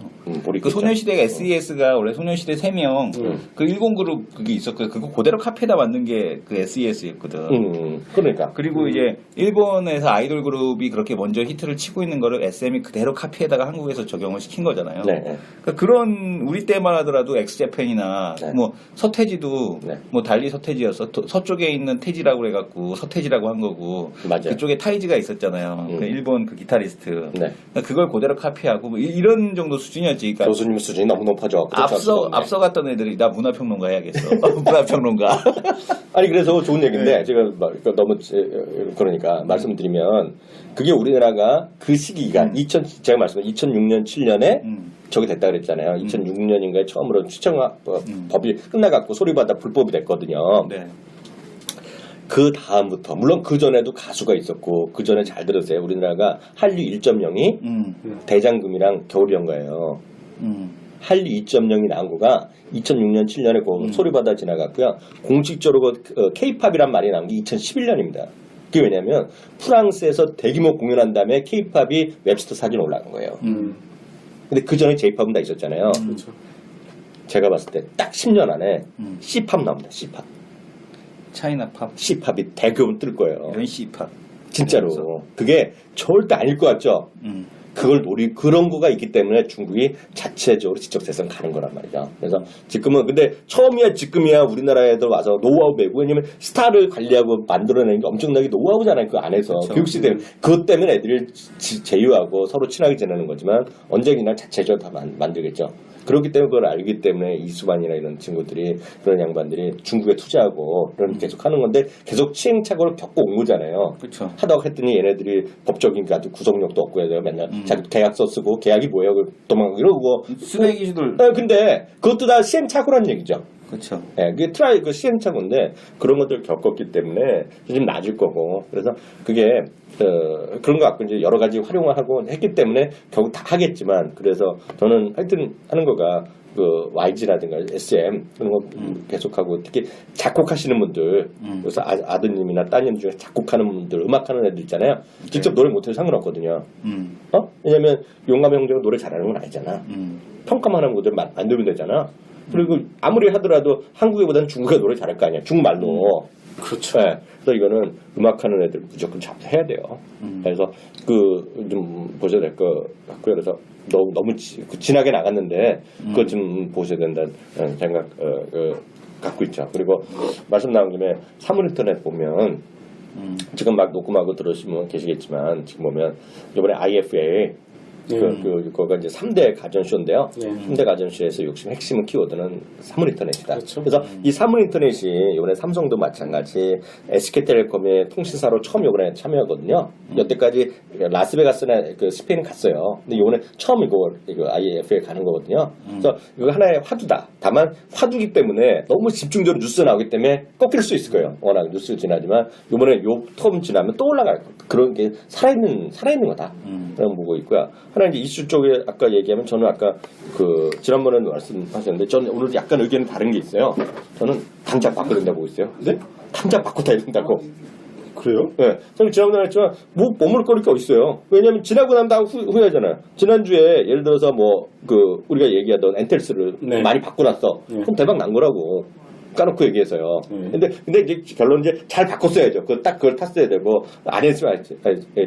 그 소녀시대가 SES가 원래 소녀시대 3명 그 일본 그룹 그게 있었고 그거 그대로 카피에다 만든 게 그 SES였거든. 그러니까 그리고 이제 일본에서 아이돌 그룹이 그렇게 먼저 히트를 치고 있는 거를 SM이 그대로 카피에다가 한국에서 적용을 시킨 거잖아요. 그러니까 그런 우리 때만 하더라도 엑스제팬이나 뭐 서태지도 뭐 달리 서태지였어. 서쪽에 있는 태지라고 그래갖고 서태지라고 한 거고 그쪽에 타이지가 있었잖아요. 그 일본 그 기타리스트. 그러니까 그걸 그대로 카피하고 뭐 이런 정도 수준이었지. 그러니까 교수님 수준이 너무 높아져. 앞서 갔던 애들이 나 문화평론가 해야겠어. 문화평론가. 아니 그래서 좋은 얘기인데 제가 너무 그러니까 말씀드리면 그게 우리나라가 그 시기가 제가 말씀드린 2006년 7년에 저게 됐다 그랬잖아요. 2006년인가에 처음으로 추천법이 끝나갖고 소리바다 불법이 됐거든요. 그 다음부터 물론 그 전에도 가수가 있었고 그 전에 잘 들으세요. 우리나라가 한류 1.0이 대장금이랑 겨울연가예요. 한류 2.0이 나온 거가 2006년 7년에 그 소리바다 지나갔고요. 공식적으로 K-팝이란 말이 나온 게 2011년입니다. 그게 왜냐면 프랑스에서 대규모 공연한 다음에 K-팝이 웹스터 사진 올라간 거예요. 근데 그 전에 J-팝은 다 있었잖아요. 제가 봤을 때 딱 10년 안에 C-팝 나옵니다. C-팝. 차이나 팝. C-팝이 대규모로 뜰 거예요. 이런 C-팝. 진짜로. 그게 절대 아닐 것 같죠? 그걸 그런 거가 있기 때문에 중국이 자체적으로 지적재산 가는 거란 말이죠. 그래서 지금은 근데 처음이야 지금이야 우리나라에도 와서 노하우 배우고 왜냐면 스타를 관리하고 만들어내는 게 엄청나게 노하우잖아요. 그 안에서 교육시대 그것 때문에 애들이 제휴하고 서로 친하게 지내는 거지만 언젠가 자체적으로 다 만들겠죠. 그렇기 때문에 그걸 알기 때문에 이수만이나 이런 친구들이 그런 양반들이 중국에 투자하고 그런 계속 하는 건데 계속 시행착오를 겪고 온 거잖아요. 그렇죠. 하다가 했더니 얘네들이 법적인 아주 구속력도 없고 해서 맨날 자기 계약서 쓰고 계약이 뭐예요? 도망가고 이러고 쓰레기 기술. 근데 그것도 다 시행착오란 얘기죠. 그렇죠. 예, 그게 그 시행착오인데 그런 것들을 겪었기 때문에 좀 낮을 거고 그래서 그게 그런 거 갖고 이제 여러 가지 활용을 하고 했기 때문에 결국 다 하겠지만 그래서 저는 하여튼 하는 거가 그 YG라든가 SM 그런 거 계속하고 특히 작곡하시는 분들 그래서 아드님이나 따님 중에 작곡하는 분들 음악하는 애들 있잖아요. 직접 노래 못해도 상관없거든요. 왜냐면 용감 형제가 노래 잘하는 건 아니잖아. 평가만 하는 것들 만들면 되잖아. 그리고 아무리 하더라도 한국에보다는 중국에 노래 잘할 거 아니야. 중국말로. 그렇죠. 네. 그래서 이거는 음악하는 애들 무조건 해야 돼요. 그래서 좀 보셔야 될 것 같고요. 그래서 너무 진하게 나갔는데 그거 좀 보셔야 된다는 생각 갖고 있죠. 그리고 말씀 나온 김에 사물인터넷 보면 지금 막 녹음하고 들으시면 계시겠지만 지금 보면 이번에 IFA 그거가 이제 3대 가전쇼인데요. 3대 가전쇼에서 핵심 키워드는 사물인터넷이다. 그렇죠. 그래서 이 사물인터넷이 이번에 삼성도 마찬가지 SK텔레콤의 통신사로 처음 이번에 참여하거든요. 여태까지 라스베가스나 그 스페인 갔어요. 근데 이번에 처음 이거 IF에 가는 거거든요. 그래서 이거 하나의 화두다. 다만 화두기 때문에 너무 집중적으로 뉴스 나오기 때문에 꺾일 수 있을 거예요. 워낙 뉴스 지나지만 이번에 요 텀 지나면 또 올라갈 거예요. 그런 게 살아있는 거다. 그런 보고 있고요. 하나 이제 이슈 쪽에 아까 얘기하면 저는 아까 그 지난번에 말씀하셨는데 저는 오늘 약간 의견이 다른 게 있어요. 저는 당장 바꿔야 된다고 보고 있어요. 네? 당장 바꿔야 된다고. 그래요? 네. 저는 지난번에 했지만 뭐 머물거릴 게 어딨어요. 왜냐면 지나고 난 다음 후회하잖아요. 지난주에 예를 들어서 뭐 그 우리가 얘기하던 엔텔스를 많이 바꿔놨어. 그럼 대박 난 거라고. 까놓고 얘기해서요. 근데 이제 결론은 이제 잘 바꿨어야죠. 그걸 탔어야 되고 안 했으면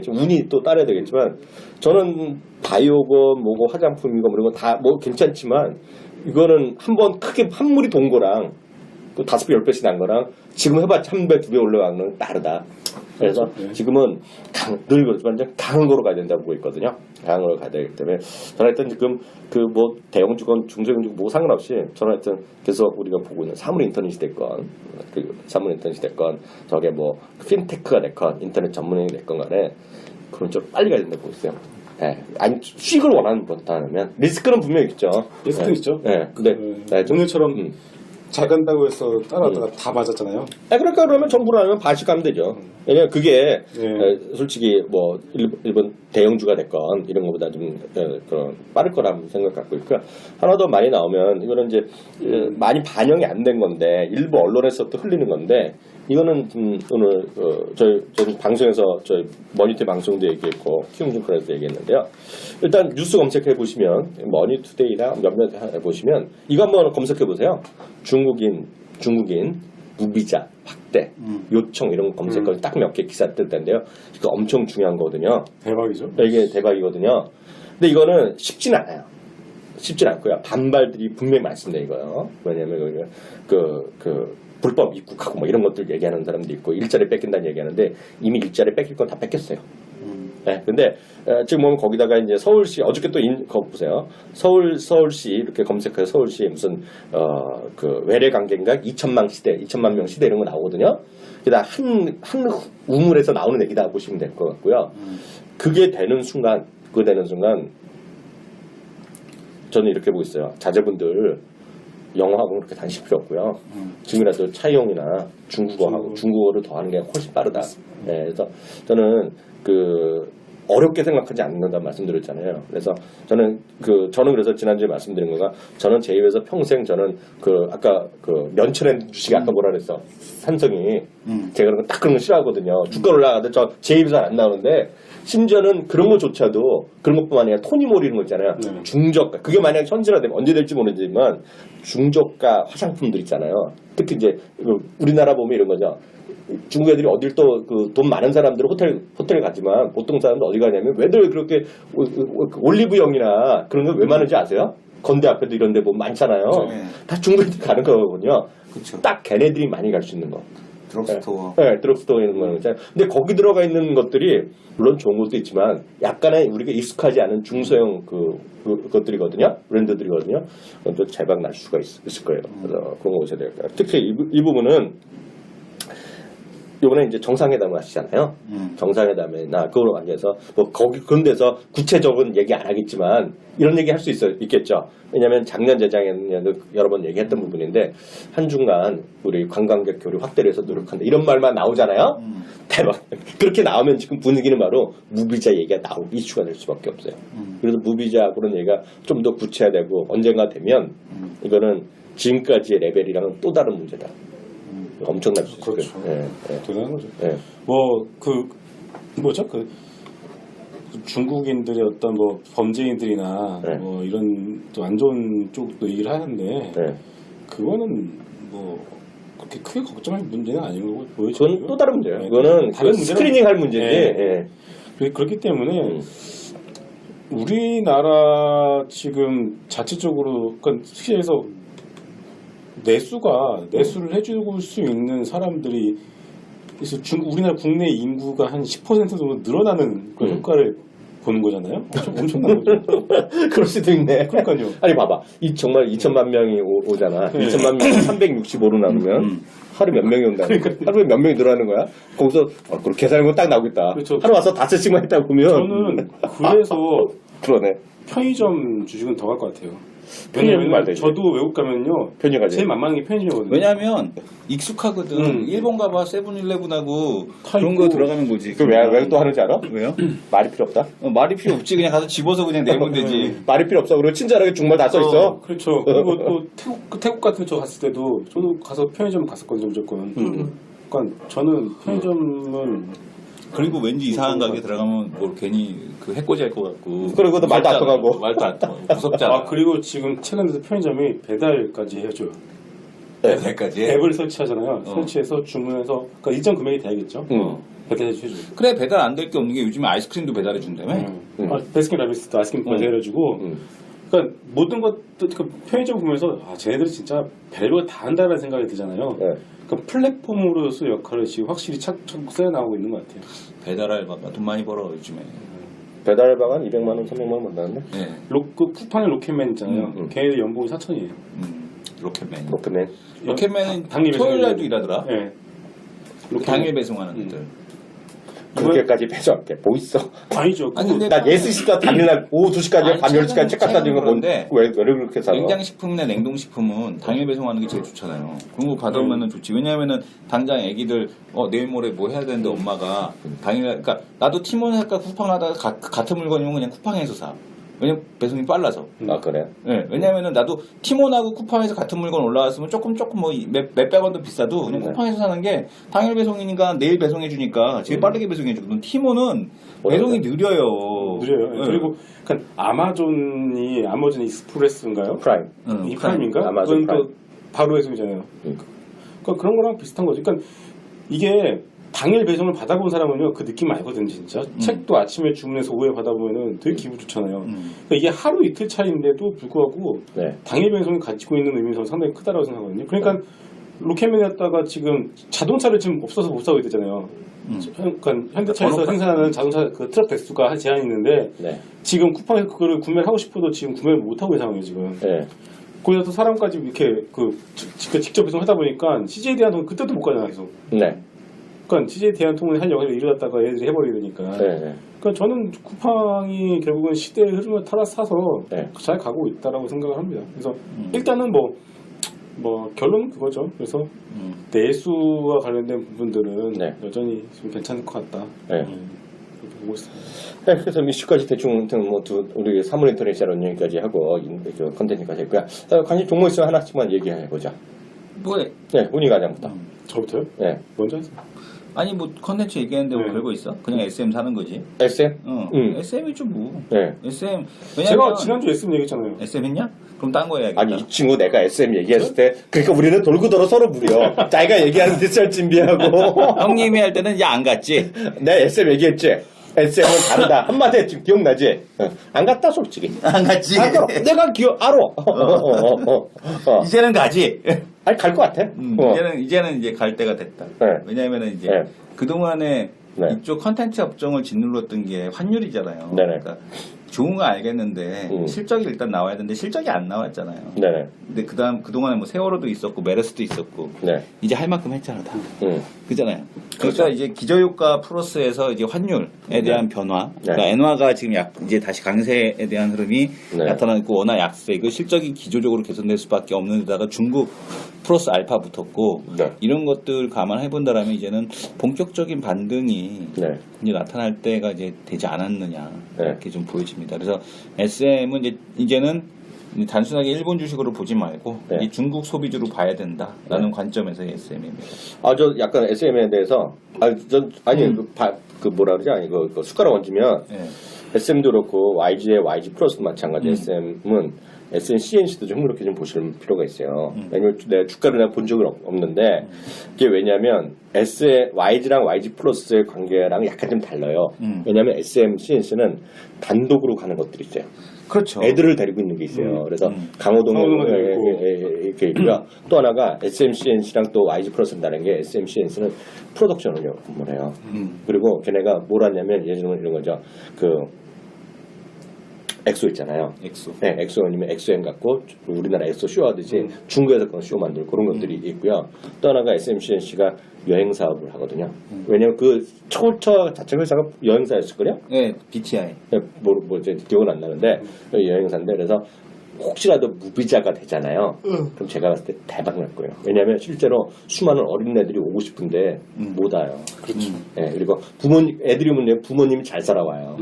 좀 운이 또 따라야 되겠지만 저는 바이오건 뭐고 화장품이고 이런 거 다 뭐 괜찮지만 이거는 한번 크게 한물이 돈 거랑 또 5배 10배씩 난 거랑 지금 해봤자 1배 2배 올라가는 건 다르다. 그래서 지금은 늘 그렇지만 강한 거로 가야 된다고 보고 있거든요. 강한 거로 가야 되기 때문에 저는 하여튼 지금 그 뭐 대형주건 중소형주건 뭐 상관없이 저는 하여튼 계속 우리가 보고 있는 사물인터넷이 됐건 사물인터넷이 됐건 저게 뭐 핀테크가 됐건 인터넷 전문행이 됐건 간에 그런 쪽으로 빨리 가야 된다고 보고 있어요. 네. 아니 수익을 원하는 것다면 리스크는 분명히 있죠. 리스크 있죠. 네. 근데 오늘처럼 잘 간다고 해서 따라가다가 다 맞았잖아요. 그러니까 그러면 정부로 하면 반씩 가면 되죠. 왜냐면 그게 솔직히 뭐 일본 대형주가 됐건 이런 것보다 좀 그런 빠를 거라는 생각 갖고 있고요. 하나 더 많이 나오면 이거는 이제 많이 반영이 안 된 건데 일부 언론에서부터 흘리는 건데 이거는 오늘 저희 방송에서 저희 머니투데이 방송도 얘기했고 키움증권에서 얘기했는데요. 일단 뉴스 검색해 보시면 머니투데이랑 몇몇 해보시면 이거 한번 검색해 보세요. 중국인 무비자 확대 요청 이런 거 검색어 딱 몇 개 기사 뜰 텐데요. 이거 엄청 중요한 거거든요. 대박이죠. 이게 대박이거든요. 근데 이거는 쉽진 않아요. 쉽진 않고요. 반발들이 분명히 많습니다. 이거요. 왜냐하면 불법 입국하고 뭐 이런 것들 얘기하는 사람도 있고 일자리 뺏긴다는 얘기하는데 이미 일자리 뺏길 건 다 뺏겼어요. 네, 근데 지금 보면 거기다가 이제 서울시 어저께 또 거 보세요. 서울시 이렇게 검색해서 서울시 무슨 그 외래 관계인가 2천만 명 시대 이런 거 나오거든요. 그다 한 우물에서 나오는 얘기다 보시면 될 것 같고요. 그게 되는 순간 저는 이렇게 보고 있어요. 자제분들 영어하고는 그렇게 다니실 필요 없고요. 지금이라도 차이용이나 중국어를 더 하는 게 훨씬 빠르다. 네, 그래서 저는 어렵게 생각하지 않는다 말씀드렸잖아요. 그래서 저는 그래서 지난주에 말씀드린 거가 저는 제 입에서 평생 저는 아까 면천엔 주식이 아까 뭐라 그랬어. 산성이 제가 딱 그런 거 싫어하거든요. 주가 올라가도 제 입에서 안 나오는데 심지어는 그런 것조차도 그런 것뿐만 아니라 토니모리 이런 거 있잖아요. 중저가. 그게 만약에 현실화되면 언제 될지 모르지만 중저가 화장품들 있잖아요. 특히 이제 우리나라 보면 이런 거죠. 중국 애들이 어딜 또 돈 많은 사람들은 호텔 가지만 보통 사람들 어디 가냐면 왜들 그렇게 올리브영이나 그런 거 왜 많은지 아세요? 건대 앞에도 이런 데 보면 많잖아요. 다 중국 애들이 가는 거거든요. 그쵸. 딱 걔네들이 많이 갈 수 있는 거. 드럭스토어. 네, 드럭스토어 이런 거는. 근데 거기 들어가 있는 것들이 물론 좋은 것도 있지만 약간의 우리가 익숙하지 않은 중소형 그것들이거든요. 브랜드들이거든요. 그건 또 제박 날 수가 있을 거예요. 그래서 그런 거 보셔야 될까요? 특히 이 부분은 이번에 이제 정상회담을 하시잖아요. 정상회담이나 그걸 관계해서 뭐 거기 그런 데서 구체적인 얘기 안 하겠지만 이런 얘기 할 수 있겠죠. 왜냐하면 작년 재작년에도 여러 번 얘기했던 부분인데 한중간 우리 관광객 교류 확대를 해서 노력한다 이런 말만 나오잖아요. 대박. 그렇게 나오면 지금 분위기는 바로 무비자 얘기가 이슈가 될 수밖에 없어요. 그래서 무비자 그런 얘기가 좀 더 구체화되고 언젠가 되면 이거는 지금까지의 레벨이랑은 또 다른 문제다. 엄청날 수 있어요. 그렇죠. 대단한 거죠. 예. 그 중국인들의 어떤 뭐 범죄인들이나 네. 뭐 이런 또 안 좋은 쪽도 얘기를 하는데 네. 그거는 뭐 그렇게 크게 걱정할 문제는 아닌 거고 보여지고. 그건 또 다른 문제예요. 네. 그거는 다른 그 문제는- 스크리닝 할 문제인데 네. 그렇기 때문에 우리나라 지금 자체적으로 그러니까 시에서 내수를 해줄 수 있는 사람들이 그래서 우리나라 국내 인구가 한 10% 정도 늘어나는 그 효과를 보는 거잖아요. 엄청난 거죠. 그럴 수도 있네. 그러니까요. 아니 봐봐. 정말 2천만 명이 오잖아. 네. 2천만 명 365로 나누면 하루 몇 명이 온다. 하루에 몇 명이 늘어나는 거야? 거기서 그렇게 계산하면 딱 나오겠다. 그렇죠. 하루 와서 5씩만 했다 보면 저는 그래서 그러네. 편의점 주식은 더 갈 것 같아요. 편의점 왜냐면 말 되지. 저도 외국 가면요. 편의점 가지. 제일 만만한 게 편의점이거든요. 왜냐하면 익숙하거든. 일본 가봐 세븐일레븐하고 타 그런 있고. 거 들어가면 거지. 왜 또 하는지 알아? 왜요? 말이 필요 없다. 말이 필요 없지. 그냥 가서 집어서 그냥 내면 되지. 말이 필요 없어. 그리고 친절하게 중말 다 써 있어. 그렇죠. 그리고 또 태국 같은 데 저 갔을 때도 저도 가서 편의점 갔었거든요, 무조건. 그러니까 저는 편의점은 그리고 왠지 이상한 가게 들어가면 뭐 괜히 그 해코지 할 것 같고. 그리고 또 말도 안 무섭잖아. 통하고. 말도 안 통하고. 무섭잖아. 그리고 지금 최근에 편의점이 배달까지 해줘요. 배달까지 해? 앱을 설치하잖아요. 설치해서 주문해서 그러니까 일정 금액이 돼야겠죠. 배달해줘요. 그래 배달 안 될 게 없는 게 요즘에 아이스크림도 배달해 준다며. 베스킨라빈스도 아이스크림 배달해주고 그러니까 모든 것도 그 편의점 보면서 쟤네들이 진짜 별거 다 한다는 생각이 들잖아요. 네. 그러니까 플랫폼으로서 역할을 지금 확실히 차곡 써나가고 있는 것 같아요. 배달 알바가 돈 많이 벌어 요즘에. 배달 알바가 한 200만 원, 300만 원 받나는데? 네. 그 쿠팡의 로켓맨 있잖아요. 걔네들 연봉이 4천이에요. 로켓맨. 로켓맨. 로켓맨은 당일 토요일 날도 배송이- 일하더라. 네. 당일 배송하는 애들. 그렇게까지 배송할게. 뭐 있어? 아니죠. 아니, 근데 나 6시가 당일날 오후 2시까지 아니, 밤 10시까지 책 갖다 주는 건 최근에 왜 그렇게 살아? 냉장식품이나 냉동식품은 당일 배송하는 게 제일 좋잖아요. 그런 거 받아오면 좋지. 왜냐하면은 당장 애기들 내일 모레 뭐 해야 되는데 엄마가 당일날 그러니까 나도 티몬 할까 쿠팡 하다가 같은 물건이면 그냥 쿠팡에서 사. 왜냐면 배송이 빨라서. 아 그래? 네, 왜냐면은 나도 티몬하고 쿠팡에서 같은 물건 올라왔으면 조금 뭐 몇백 원도 비싸도 그냥 쿠팡에서 사는 게 당일 배송이니까 내일 배송해 주니까 제일 빠르게 배송해 주거든. 티몬은 배송이 느려요. 느려요. 네. 그리고 그러니까 아마존 익스프레스인가요? 프라임. 이 프라임인가? 아마존 그건 또 바로 배송이잖아요. 그러니까 그런 거랑 비슷한 거죠. 그러니까 이게 당일 배송을 받아본 사람은요 그 느낌 알거든 진짜. 책도 아침에 주문해서 오후에 받아보면은 되게 기분 좋잖아요. 그러니까 이게 하루 이틀 차이인데도 불구하고 네. 당일 배송이 가지고 있는 의미는 상당히 크다라고 생각하거든요. 그러니까 로켓맨이었다가 지금 자동차를 지금 없어서 못 사고 있잖아요. 그러니까 현대차에서 생산하는 자동차 그 트럭 대수가 제한이 있는데 네. 지금 쿠팡에서 그거를 구매를 하고 싶어도 지금 구매를 못 하고 있는 상황이에요 지금. 네. 거기서 사람까지 이렇게 직접 배송하다 보니까 CJ 대한통운 그때도 못 가잖아요 계속. 네. 그러니까 CJ 대한통운이 할 역할을 이루었다가 얘들이 해버리니까. 네. 그러니까 저는 쿠팡이 결국은 시대의 흐름을 타서 네. 잘 가고 있다라고 생각을 합니다. 그래서 일단은 뭐 결론은 그거죠. 그래서 내수와 관련된 부분들은 네. 여전히 좀 괜찮을 것 같다. 네. 그렇게 보고 있습니다. 네, 그래서 이슈까지 대충 우리 사물 인터넷이라는 얘기까지 하고 컨텐츠까지 했고요. 관심 종목 있으면 하나씩만 얘기해보자. 뭐해? 네, 운이 과장부터. 저부터요? 네. 먼저 하세요. 아니 뭐 컨텐츠 얘기하는데 뭐 별거 있어? 그냥 SM 사는 거지. SM? SM이죠 뭐. 네. SM 제가 왜냐면 지난주에 SM 얘기했잖아요. SM 했냐? 그럼 딴 거 해야겠다. 아니 이 친구 내가 SM 얘기했을 때 그러니까 우리는 돌고 돌아 서로 무려 자기가 얘기하는 디스할 준비하고 형님이 할 때는 야 안 갔지. 내가 SM 얘기했지. SM은 다르다. 한마디에 지금 기억나지? 안 갔다 솔직히. 안 갔지. 내가 알아. 이제는 가지. 아니 갈 것 같아. 이제는 이제 갈 때가 됐다. 네. 왜냐하면은 이제 네. 그동안에 네. 이쪽 컨텐츠 업종을 짓눌렀던 게 환율이잖아요. 네네. 그러니까 좋은 거 알겠는데 실적이 일단 나와야 되는데 실적이 안 나왔잖아요. 네네. 근데 그동안에 뭐 세월호도 있었고 메르스도 있었고 네. 이제 할 만큼 했잖아 다. 음. 그잖아요. 그러니까 이제 기저효과 플러스에서 이제 환율에 대한 변화, 그러니까 엔화가 지금 이제 다시 강세에 대한 흐름이 나타나고 워낙 약세, 그 실적이 기조적으로 개선될 수밖에 없는 데다가 중국 플러스 알파 붙었고 이런 것들 감안해 본다라면 이제는 본격적인 반등이 이제 나타날 때가 이제 되지 않았느냐 이렇게 좀 보여집니다. 그래서 SM은 이제는 단순하게 일본 주식으로 보지 말고 이 중국 소비주로 봐야 된다라는 관점에서의 SM입니다. 저 약간 SM에 대해서 그 뭐라 그러지? 아니 그 숟가락 얹으면 SM도 그렇고 YG의 YG 플러스도 마찬가지. SM은 SNCNC도 좀 그렇게 좀 보실 필요가 있어요. 왜냐면 내가 주가를 내가 본 적은 없는데 이게 왜냐면 YG랑 YG 플러스의 관계랑 약간 좀 달라요. 왜냐면 SM, CNC는 단독으로 가는 것들이 있어요. 그렇죠. 애들을 데리고 있는 게 있어요. 그래서 강호동에 이렇게 있고요. 또 하나가 SMCNC랑 또 YG 플러스는 다른 게 SMCNC는 프로덕션을 해요. 그리고 걔네가 뭘 하냐면 예를 들면 이런 거죠. 엑소 있잖아요. 엑소. 네, 엑소 아니면 엑소엠 갖고 우리나라 엑소 쇼 하듯이 중국에서 그런 쇼 만들고 그런 것들이 있고요. 또 하나가 SMCNC가 여행 사업을 하거든요. 왜냐면 그 초처 자체 회사가 여행사였을걸요? 네, BTI. 네, 이제 기억은 안 나는데 여행사인데 그래서 혹시라도 무비자가 되잖아요. 그럼 제가 봤을 때 대박 날 거예요. 왜냐하면 실제로 수많은 어린애들이 오고 싶은데 못 와요. 그렇죠. 네, 그리고 애들이 오면 부모님이 잘 살아와요.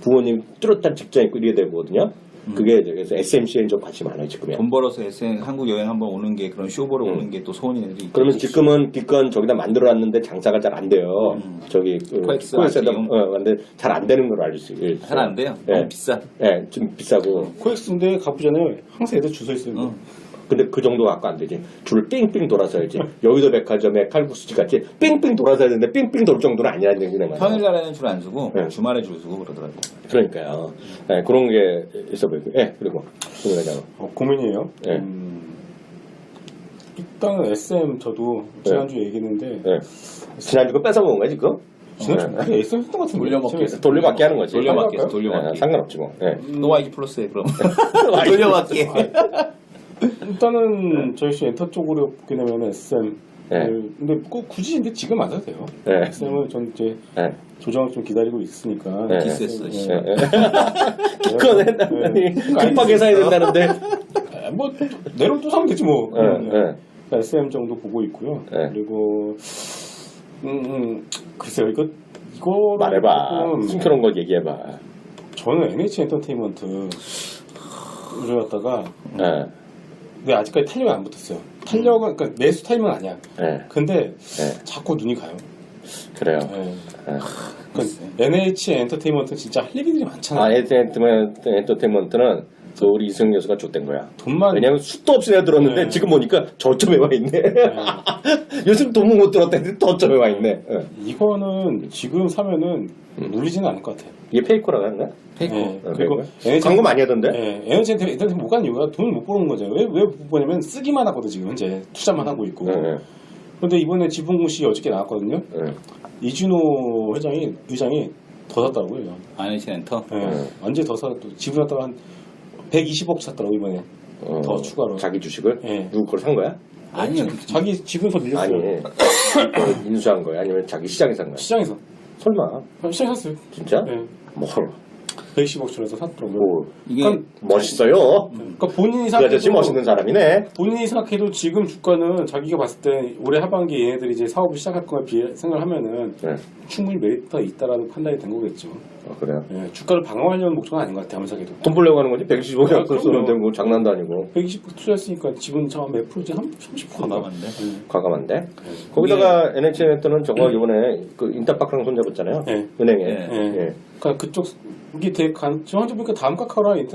부모님 뚜렷한 직장 있고 이래야 되거든요. 그게 그래서 SMC에는 좀 관심 많아요 지금요. 돈 벌어서 한국 여행 한번 오는 게 그런 쇼 보러 오는 게 또 소원인 애들이. 그러면 지금은 기껏 저기다 만들어놨는데 장사가 잘 안 돼요. 저기 코엑스에다 근데 잘 안 되는 걸 알수 있어요. 잘 안 돼요. 너무 비싸. 네, 좀 비싸고. 코엑스인데 가보잖아요. 항상 애들 줄 서 있어요. 근데 그 정도가 갖고 안 되지. 줄 삥삥 돌아서야지. 여의도 백화점에 칼국수집 같이 삥삥 돌아서야 되는데 삥삥 돌 정도는 아니라는 얘기네. 평일날에는 줄 안 주고 주말에 줄 서고 그러더라고요. 그러니까요. 네, 그런 게 있어 보이고. 그리고 고민이에요. 일단은 SM 저도 지난주에 얘기했는데 지난주 거 뺏어 먹은 거지 그거? 지난주 SM 했던 것 같은데. 돌려받기 하는 거지. 돌려받기. 상관없지 뭐. 또 YG 플러스에 그럼. 돌려받기. 일단은 저희 엔터 쪽으로 보게 되면 SM. 근데 꼭 굳이 근데 지금 안 사도 돼요. SM은 전 이제 조정을 좀 기다리고 있으니까. 기스했어. 그거는 급하게 사야 된다는데. 뭐 내려올 또 사면 되지 뭐. SM 정도 보고 있고요. 그리고 글쎄요 이거 말해봐. 숨겨놓은 거 얘기해봐. 저는 NH 엔터테인먼트 를 갖다가 근데 아직까지 탄력이 안 붙었어요. 탄력은 그러니까 매수 타임은 아니야. 근데 자꾸 눈이 가요. 그래요. NH 엔터테인먼트 진짜 할 얘기들이 많잖아. NH 엔터테인먼트는 우리 이승 교수가 줬던 거야. 돈만. 왜냐면 수도 없이 내가 들었는데 지금 보니까 저점에 와 있네. 요즘 돈은 못 들었다는데 저점에 와 있네. 이거는 지금 사면은 눌리지는 않을 것 같아요. 이게 페이커라고 하는 거야? 페이커. 그리고 광고 많이 하던데? NH 엔터테인먼트 못 가는 이유가 돈을 못 버는 거죠. 왜 못 버냐면 쓰기만 하거든 지금 현재 투자만 하고 있고. 그런데 이번에 지분 공시 어저께 나왔거든요. 이준호 의장이 더 샀더라고요. NH 엔터. 언제 더 사? 또 지분 갖다가 한 120억 샀더라고 이번에. 더 추가로. 자기 주식을? 누구 걸 산 거야? 아니요. 자기 지분서 밀렸어요. 아니 인수한 거야? 아니면 자기 시장에서 산 거야? 시장에서. 설마? 시장에 샀어요. 진짜? 네. 뭐 120억 주면서 샀더라고요. 이게 멋있어요. 그러니까 본인이 그 아저씨 멋있는 사람이네. 본인이 생각해도 지금 주가는 자기가 봤을 때 올해 하반기 얘네들이 이제 사업을 시작할 거에 비해 생각하면은 충분히 메리트가 있다라는 판단이 된 거겠죠. 그래요? 주가를 방어하려는 목적은 아닌 것 같아요. 아무리 생각해도. 돈 벌려고 하는 거지. 115억 쓰는데 뭐 장난도 아니고. 120억 투자했으니까 지분 몇 프로지? 한 30%. 과감한데. 거기다가 NHN에는 저거 이번에 그 인터파크랑 손잡았잖아요. 은행에. 그러니까 그쪽 이게 되게 저 한쪽 보니까 다음 카카오랑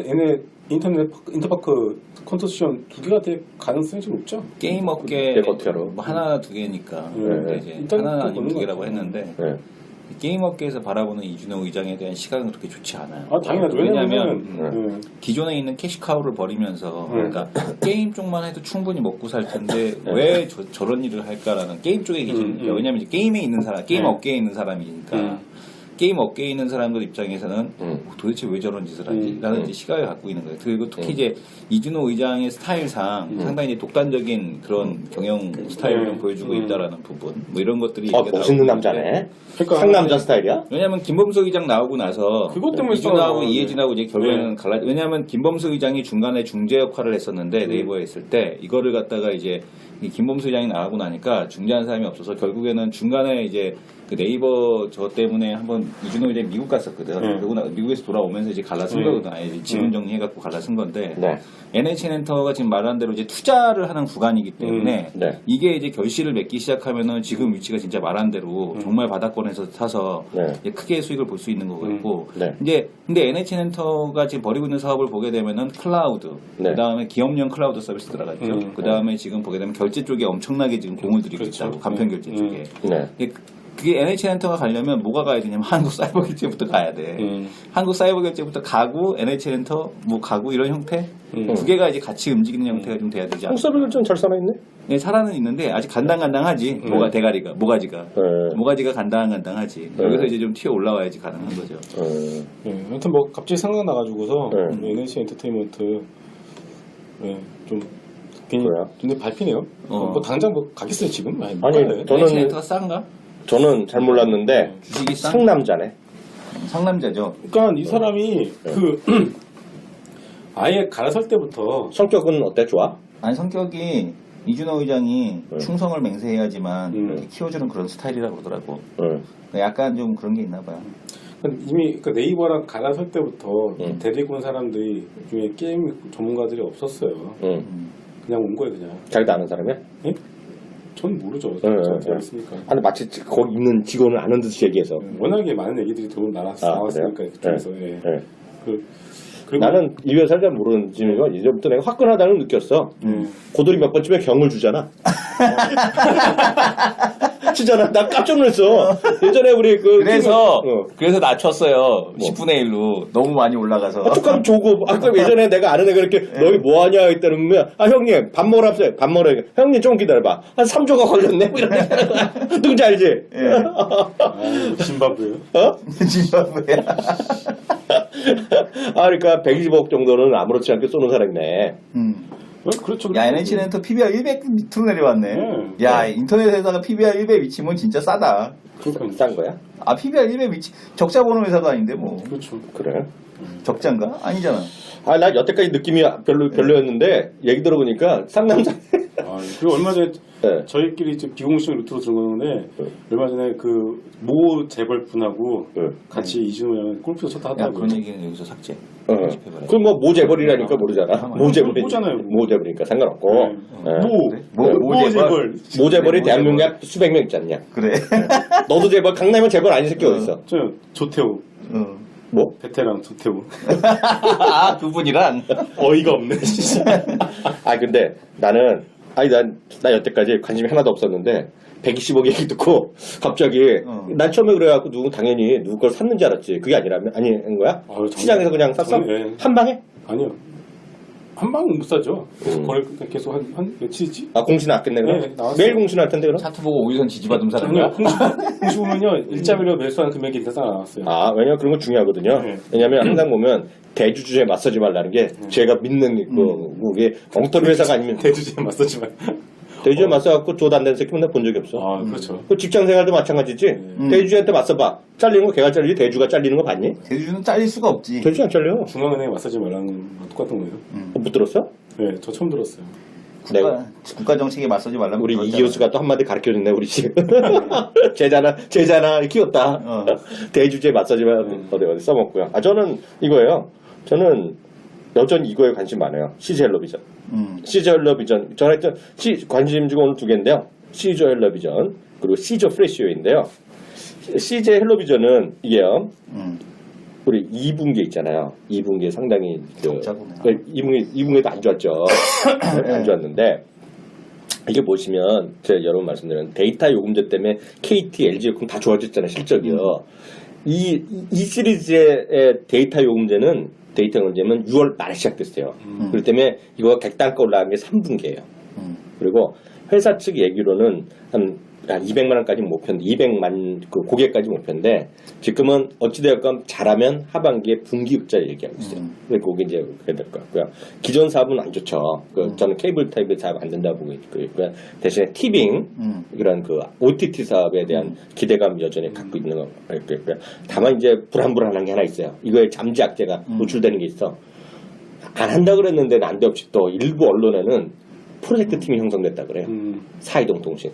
인터파크 컨소시엄 두 개가 될 가능성이 좀 높죠. 게임 업계 뭐 하나 두 개니까 이제 하나 아니면 두 개라고 했는데 게임 업계에서 바라보는 이준호 의장에 대한 시각은 그렇게 좋지 않아요. 아, 당연하죠. 왜냐하면 기존에 있는 캐시카우를 버리면서 그러니까 게임 쪽만 해도 충분히 먹고 살 텐데 왜 저런 일을 할까라는 게임 쪽에 계시니까 왜냐하면 이제 게임에 있는 사람, 게임 업계에 있는 사람이니까 게임 업계에 있는 사람들 입장에서는 도대체 왜 저런 짓을 하지? 라는 이제 시각을 갖고 있는 거예요. 그리고 특히 이제 이준호 의장의 스타일상 상당히 이제 독단적인 그런 경영 스타일을 좀 보여주고 있다라는 부분. 뭐 이런 것들이. 멋있는 남자네. 상남자 스타일이야? 왜냐하면 김범수 의장 나오고 나서 그것 때문에 이준호하고 이해진하고 이제 결국에는 갈라. 왜냐하면 김범수 의장이 중간에 중재 역할을 했었는데 네이버에 있을 때 이거를 갖다가 이제 이 김범수 의장이 나가고 나니까 중재하는 사람이 없어서 결국에는 중간에 이제 그 네이버 저 때문에 한번 이준호 의장이 미국 갔었거든. 그리고 미국에서 돌아오면서 이제 갈라쓴 거거든. 아예 지분 정리해갖고 갈라쓴 건데 NH엔터가 지금 말한 대로 이제 투자를 하는 구간이기 때문에 이게 이제 결실을 맺기 시작하면은 지금 위치가 진짜 말한 대로 정말 바닥권에서 사서 이제 크게 수익을 볼 수 있는 거고 이제 근데 NH엔터가 지금 벌이고 있는 사업을 보게 되면은 클라우드, 그다음에 기업용 클라우드 서비스 들어가죠. 그다음에 지금 보게 되면 결제 쪽에 엄청나게 지금 공을 들이고 있다고 간편 결제 쪽에. 그게 NH엔터가 가려면 뭐가 가야 되냐면 한국 사이버 결제부터 가야 돼. 한국 사이버 결제부터 가고 NH엔터 뭐 가고 이런 형태 두 개가 이제 같이 움직이는 형태가 좀 돼야 되지 않나. 한국 사이버 결제는 잘 살아있네. 네, 살아는 있는데 아직 간당간당하지. 모가지가 간당간당하지. 여기서 이제 좀 튀어 올라와야지 가능한 거죠. 아무튼 뭐 갑자기 생각나가지고서 NH 엔터테인먼트 좀 괜히 눈에 밟히네요. 뭐 당장 뭐 가겠어요 지금? 아니 저는 NH엔터가 싼가? 저는 잘 몰랐는데 주식이 싼? 상남자네. 상남자죠. 그러니까 이 사람이 아예 갈아설 때부터 성격은 어때? 좋아? 아니 성격이 이준호 의장이 충성을 맹세해야지만 이렇게 키워주는 그런 스타일이라고 그러더라고. 약간 좀 그런 게 있나 봐요. 이미 네이버랑 갈아설 때부터 데리고 온 사람들이 중에 게임 전문가들이 없었어요. 그냥 온 거예요 그냥. 자기도 아는 사람이야? 예? 전 모르죠. 잘 있으니까. 아니 마치 거기 있는 직원을 아는 듯이 얘기해서. 워낙에 많은 얘기들이 나왔으니까 그쪽에서. 그리고 나는 이 회사를 잘 모르는 지가 이제부터 내가 화끈하다는 걸 느꼈어. 고돌이 몇 번쯤에 경을 주잖아. 치잖아. 나 깜짝 놀랐어. 예전에 우리 그래서 낮췄어요. 10분의 1로 너무 많이 올라가서. 툭하면 조고. 아까 예전에 내가 아는 애가 이렇게 너희 뭐 하냐 했다는 거야. 아 형님 밥 먹으러 왔어요. 밥 먹으러. 형님 좀 기다려봐. 한 3조가 걸렸네. 뭐 이런. 누군지 알지? 짐바브웨요? 짐바브웨야. 그러니까 120억 정도는 아무렇지 않게 쏘는 사람이네. 그렇죠. 야, NH엔터 PBR 100 밑으로 내려왔네. 야, 인터넷에다가 PBR 100 미치면 진짜 싸다. 싼 거야? PBR 100 미치 적자 보는 회사도 아닌데 뭐. 그렇죠. 그래? 적자인가? 아니잖아. 나 여태까지 느낌이 별로였는데 얘기 들어보니까 상남자. 그리고 얼마 전에 저희끼리 비공식 루트로 들은 건데 얼마 전에 모 재벌분하고 같이 이준호랑 골프도 쳤다 하더라고요. 그런 얘기는 여기서 삭제. 그럼 뭐 모재벌이라니까 모르잖아. 모재벌이잖아요. 모재벌이니까 상관없고. 모재벌이 대한민국에 수백 명 있지 않냐. 그래. 너도 재벌, 강남은 재벌 아닌 새끼 어딨어? 조태우. 뭐? 베테랑 조태우. 그분이란? 어이가 없네. 근데 나는 나 여태까지 관심이 하나도 없었는데 120억 얘기 듣고 갑자기 난 처음에 그래갖고 당연히 누구 걸 샀는지 알았지. 그게 아닌 거야? 시장에서 그냥 샀어? 한 방에? 아니요. 한 방은 못 사죠. 거래 계속 한 며칠이지? 공시 나왔겠네 그럼? 네, 매일 공시 날 텐데 그럼? 차트 보고 오유선 지지받은 사람이야? 공시 보면요 일자리로 매수한 금액이 다 나왔어요. 왜냐면 그런 거 중요하거든요. 왜냐면 항상 보면 대주주에 맞서지 말라는 게 제가 믿는 그게 엉터리 회사가 아니면 대주주에 맞서지 말. 대주주에 맞서갖고 조도 안 되는 새끼는 내가 본 적이 없어. 그렇죠. 그 직장 생활도 마찬가지지. 대주주한테 맞서봐. 잘리는 거 걔가 잘리지 대주가 잘리는 거 봤니? 대주주는 잘릴 수가 없지. 대주주 안 잘려. 중앙은행에 맞서지 말라는 거 똑같은 거예요. 못 들었어? 네, 저 처음 들었어요. 국가 정책에 맞서지 말라고. 우리 이기호수가 또 한마디 가르쳐줬네 우리 집. 제자나 키웠다. 대주주에 맞서지 말라고 어디 써먹고요. 저는 이거예요. 저는 여전히 이거에 관심 많아요. CJ 헬로비전. CJ 헬로비전. 저는 하여튼 관심 주고 오늘 두 개인데요. CJ 헬로비전 그리고 CJ 프레시오인데요. CJ 헬로비전은 이게요. 우리 2분기 있잖아요. 2분기에 상당히 2분기에도 안 좋았죠. 안 좋았는데 이게 보시면 제가 여러 번 말씀드린 데이터 요금제 때문에 KT, LG에콤 다 좋아졌잖아요. 실적이요. 이 시리즈의 데이터 요금제는 6월 말에 시작됐어요. 그렇기 때문에 이거 객단가 올라간 게 3분기예요. 그리고 회사 측 얘기로는 한 200만 원까지 목표인데 200만 그 고객까지 목표인데 지금은 어찌되었건 잘하면 하반기에 분기 흑자를 얘기하고 있어요. 근데 그게 이제 그렇게 될 것 같고요. 기존 사업은 안 좋죠. 저는 케이블 타입의 사업 안 된다고 보고 있고요. 대신에 티빙 이런 그 OTT 사업에 대한 기대감 여전히 갖고 있는 거 있고요. 다만 이제 불안불안한 게 하나 있어요. 이거에 잠재 악재가 노출되는 게 있어. 안 한다 그랬는데 난데없이 또 일부 언론에는 프로젝트 팀이 형성됐다 그래요. 사이동 통신.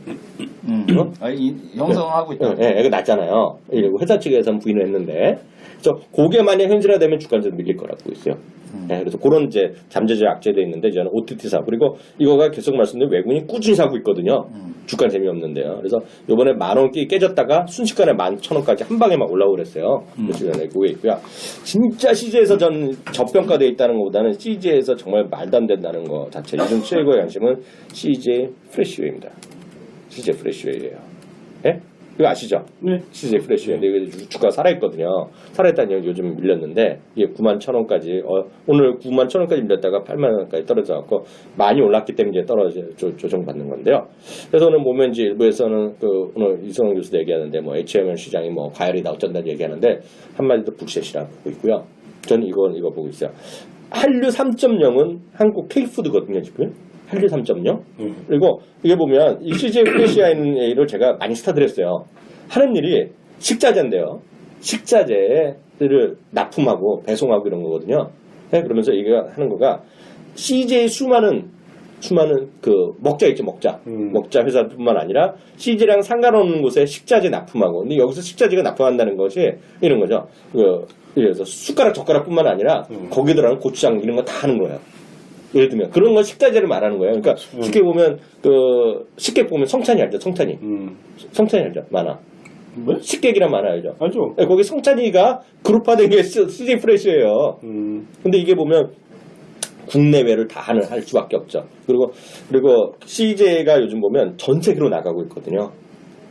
형성하고 있다. 이거 낮잖아요. 이러고 회사 측에서는 부인을 했는데, 그래서 그게 만약 현실화되면 주가는 밀릴 거라고 보고 있어요. 그래서 그런 이제 잠재적 악재도 있는데 저는 OTT 사업 그리고 이거가 계속 말씀드린 외국인이 꾸준히 사고 있거든요. 주가 재미없는데요. 그래서 이번에 10,000원 깨졌다가 순식간에 11,000원까지 한 방에 막 올라오고 그랬어요. 며칠 전에 그게 있고요. 진짜 CJ에서 전 저평가되어 있다는 것보다는 CJ에서 정말 말도 안 된다는 거 자체 요즘 최고의 관심은 CJ 프레시웨이입니다. CJ 프레시웨이예요. 예? 이거 아시죠? 네. CJ 프레시웨이. 근데 주가가 살아있거든요. 살아있다는 얘기는 요즘 밀렸는데 이게 91,000원까지 오늘 91,000원까지 밀렸다가 80,000원까지 떨어져갖고 많이 올랐기 때문에 이제 조정받는 건데요. 그래서 오늘 모멘지 일부에서는 오늘 이성훈 교수도 얘기하는데 뭐 HML 시장이 뭐 과열이다 어쩐다 얘기하는데 한마디도 불셋이라고 보고 있고요. 저는 이거 보고 있어요. 한류 3.0은 한국 K푸드거든요 지금. 한류 3.0. 그리고 이게 보면 이 CJ 프레시아인을 제가 많이 스타드렸어요. 하는 일이 식자재인데요. 식자재들을 납품하고 배송하고 이런 거거든요. 네, 그러면서 이거 하는 거가 CJ 수많은 그 먹자 있죠 먹자. 먹자 회사뿐만 아니라 CJ랑 상관없는 곳에 식자재 납품하고 근데 여기서 식자재가 납품한다는 것이 이런 거죠. 그래서 숟가락 젓가락뿐만 아니라 거기에 들어가는 고추장 이런 거 다 하는 거예요. 예를 들면 그런 건 식자재를 말하는 거예요. 그러니까 쉽게 보면 성찬이 알죠? 성찬이. 성찬이 알죠? 만화. 뭐? 식객이란 만화 알죠? 알죠. 네, 거기 성찬이가 그룹화된 게 CJ 프레시예요. 근데 이게 보면 국내외를 다 할 수밖에 없죠. 그리고 CJ가 요즘 보면 전 세계로 나가고 있거든요.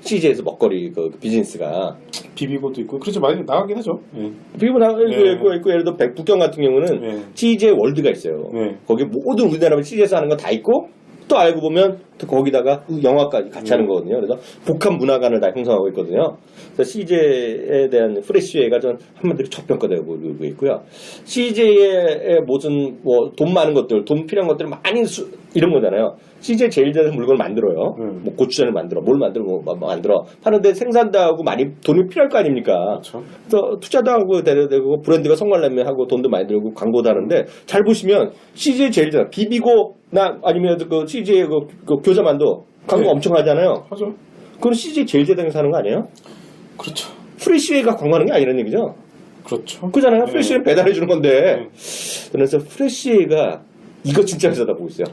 CJ에서 먹거리 그 비즈니스가 비비고도 있고 그렇죠. 많이 나가긴 하죠. 네. 비비고 나가고 있고 예를 들어 북경 같은 경우는 CJ 월드가 있어요. 거기 모든 우리나라 CJ에서 하는 거 다 있고 또 알고 보면 또 거기다가 영화까지 같이 하는 거거든요. 그래서 복합 문화관을 다 형성하고 있거든요. 그래서 CJ에 대한 프레시웨이가 전 한마디로 저평가되고 있고요. CJ의 무슨 뭐 돈 많은 것들, 돈 필요한 것들 많이 이런 거잖아요. CJ 제일 잘하는 물건을 만들어요. 뭐 고추장을 만들어, 뭘 만들어, 뭐 만들어. 파는데 생산도 하고 많이 돈이 필요할 거 아닙니까? 그렇죠. 그래서 투자도 하고 되고 브랜드가 성공하려면 하고 돈도 많이 들고 광고도 하는데 잘 보시면 CJ 제일 잘 비비고 나 아니면 그 CJ 그 교자만두 광고 엄청 하잖아요. 하죠. 그건 CJ 제일 제당에서 하는 거 아니에요? 그렇죠. 프레시웨이가 광고하는 게 아니라는 얘기죠. 그렇죠. 그잖아요. 프레시웨이 배달해 주는 건데. 그래서 프레시웨이가 이거 진짜 회사다 보고 있어요.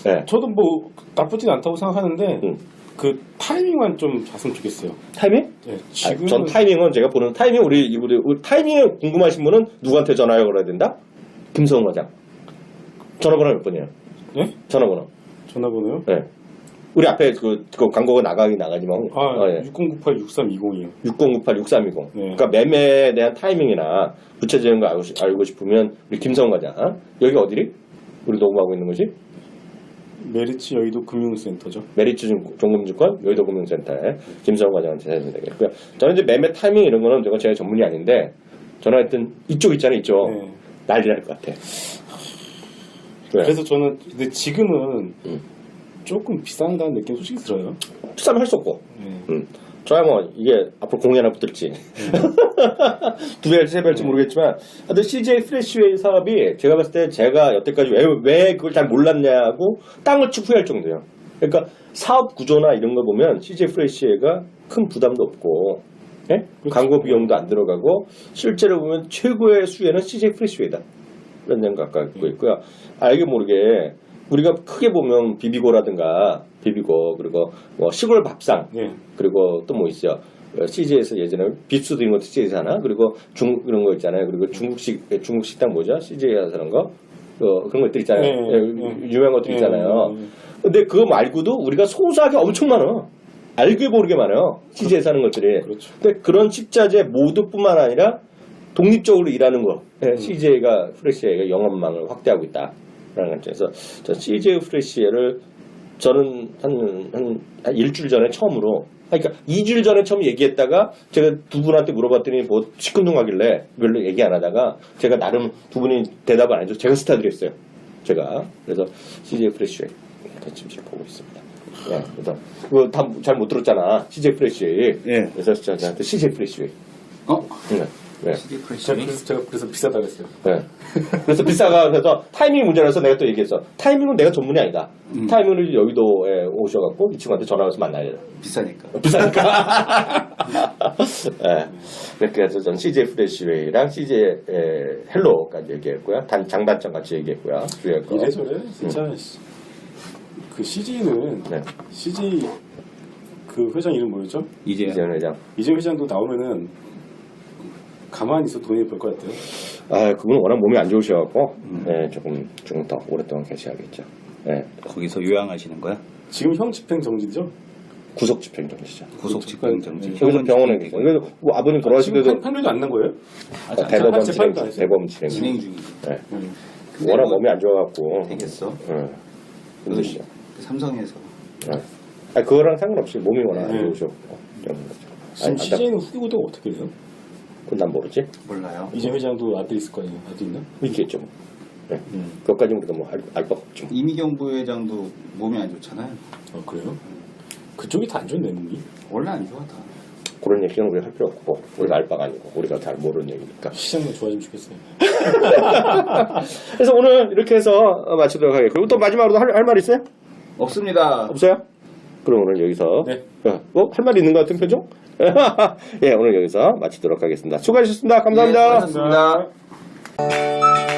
네. 저도 뭐 나쁘진 않다고 생각하는데 그 타이밍만 좀 봤으면 좋겠어요. 타이밍? 네, 지금 전 타이밍은 제가 보는 타이밍 우리 타이밍에 궁금하신 분은 누구한테 전화를 걸어야 된다? 김성훈 과장. 전화번호 몇 번이에요? 네? 전화번호. 전화번호요? 네. 우리 앞에 그 광고가 나가지만 6098-6320이요. 6098-6320. 네. 그러니까 매매에 대한 타이밍이나 구체적인 거 알고 싶으면 우리 김성훈 과장. 여기 어디리? 우리 녹음하고 있는 거지? 메리츠 여의도 금융센터죠. 메리츠 종금증권 여의도 금융센터에 김성훈 과장한테 해야 되겠고요. 저는 이제 매매 타이밍 이런 거는 제가 전문이 아닌데 전화했던 이쪽 있잖아요, 이쪽. 네. 난리 날 것 같아. 그래서 저는 근데 지금은 조금 비싼다는 느낌 솔직히 들어요. 비싸면 할 수 없고. 저야 뭐 이게 앞으로 공이 하나 붙을지 2배, 3배일지 모르겠지만 하여튼 CJ 프레시웨이 사업이 제가 봤을 때 제가 여태까지 왜 그걸 잘 몰랐냐고 땅을 치고 후회할 정도예요. 그러니까 사업 구조나 이런 거 보면 CJ 프레시웨이가 큰 부담도 없고 예? 광고 비용도 안 들어가고 실제로 보면 최고의 수혜는 CJ 프레시웨이다. 이런 생각 갖고 있고요. 알게 모르게 우리가 크게 보면 비비고라든가 비비고 그리고 뭐 시골 밥상 그리고 또 뭐 있어요. CJ에서 예전에 빕스도 이런 것도 CJ에서 하나 그리고 그런 거 있잖아요. 그리고 중국 식당 뭐죠? CJ에서 하는 거 그런 것들 있잖아요. 유명한 것들 있잖아요. 근데 그거 말고도 우리가 소소하게 엄청 많아. 알게 모르게 많아요. CJ에서 하는 것들이. 그렇죠. 근데 그런 식자재 모두뿐만 아니라 독립적으로 일하는 거. CJ가 프레시에가 영업망을 확대하고 있다라는 관점에서 저 CJ 프레시에를 저는 한 일주일 전에 처음으로, 그러니까 2주일 전에 처음 얘기했다가 제가 두 분한테 물어봤더니 뭐 시큰둥하길래 별로 얘기 안 하다가 제가 나름 두 분이 대답을 안 해줘. 제가 스타드렸어요. 제가. 그래서 CJ 프레시에 지금 보고 있습니다. 네, 그래서 그거 다 잘 못 들었잖아. CJ 프레시에. 예. 그래서 저한테 CJ 프레시에. 네. 네. CJ 프레시웨이. 제가 그래서 비싸다고 했어요. 네. 그래서 비싸가 그래서 타이밍 문제라서 내가 또 얘기했어. 타이밍은 내가 전문이 아니다. 타이밍을 여의도에 오셔갖고 이 친구한테 전화해서 만나야 돼. 비싸니까. 비싸니까. 네. 그래서 전 CJ 프레시웨이랑 CJ 헬로까지 얘기했고요. 장단점 같이 얘기했고요. 주요 거. 이래저래 진짜 그 CJ는 네. CJ 그 회장 이름 뭐였죠? 이재현 회장. 이재현 회장도 나오면은 가만히 있어 돈이 벌 것 같아요. 아, 그분은 워낙 몸이 안 좋으셔갖고, 네, 조금 더 오랫동안 계셔야겠죠. 네. 거기서 요양하시는 거야? 지금 형 집행정지죠? 구속 집행정지죠. 구속 집행정지. 여기서 병원에 계세요. 그래서 뭐 아버님 돌아가실 지금 때도 판결도 안 난 거예요? 대법원 재판도 진행, 안 했어요? 대법원 진행. 진행 중이지. 네. 근데 워낙 뭐 몸이 안 좋아갖고. 되겠어. 힘드시죠. 삼성에서. 네. 아니, 그거랑 상관없이 몸이 워낙 안 네. 좋으셨고. 지금 CJ는 후기고도가 어떻게 돼요? 그건 난 모르지. 몰라요. 이재 회장도 아들 있을 거 아니에요? 아들 있나? 있겠죠. 뭐. 네. 그것까지 우리가 뭐 알 바가 없죠. 이미경 부회장도 몸이 안 좋잖아요. 그래요? 그쪽이 다 안 좋네 몸이. 원래 안 좋아 다. 그런 얘기는 우리가 할 필요 없고, 우리가 알 바가 아니고, 우리가 잘 모르는 얘기니까. 시장만 좋아지면 좋겠어요. 그래서 오늘 이렇게 해서 마치도록 하겠고, 그리고 또 마지막으로 할 말 있어요? 없습니다. 없어요? 그럼 오늘 여기서 네. 할 말 있는 것 같은 표정? 예, 오늘 여기서 마치도록 하겠습니다. 수고하셨습니다. 감사합니다. 예, 수고하셨습니다.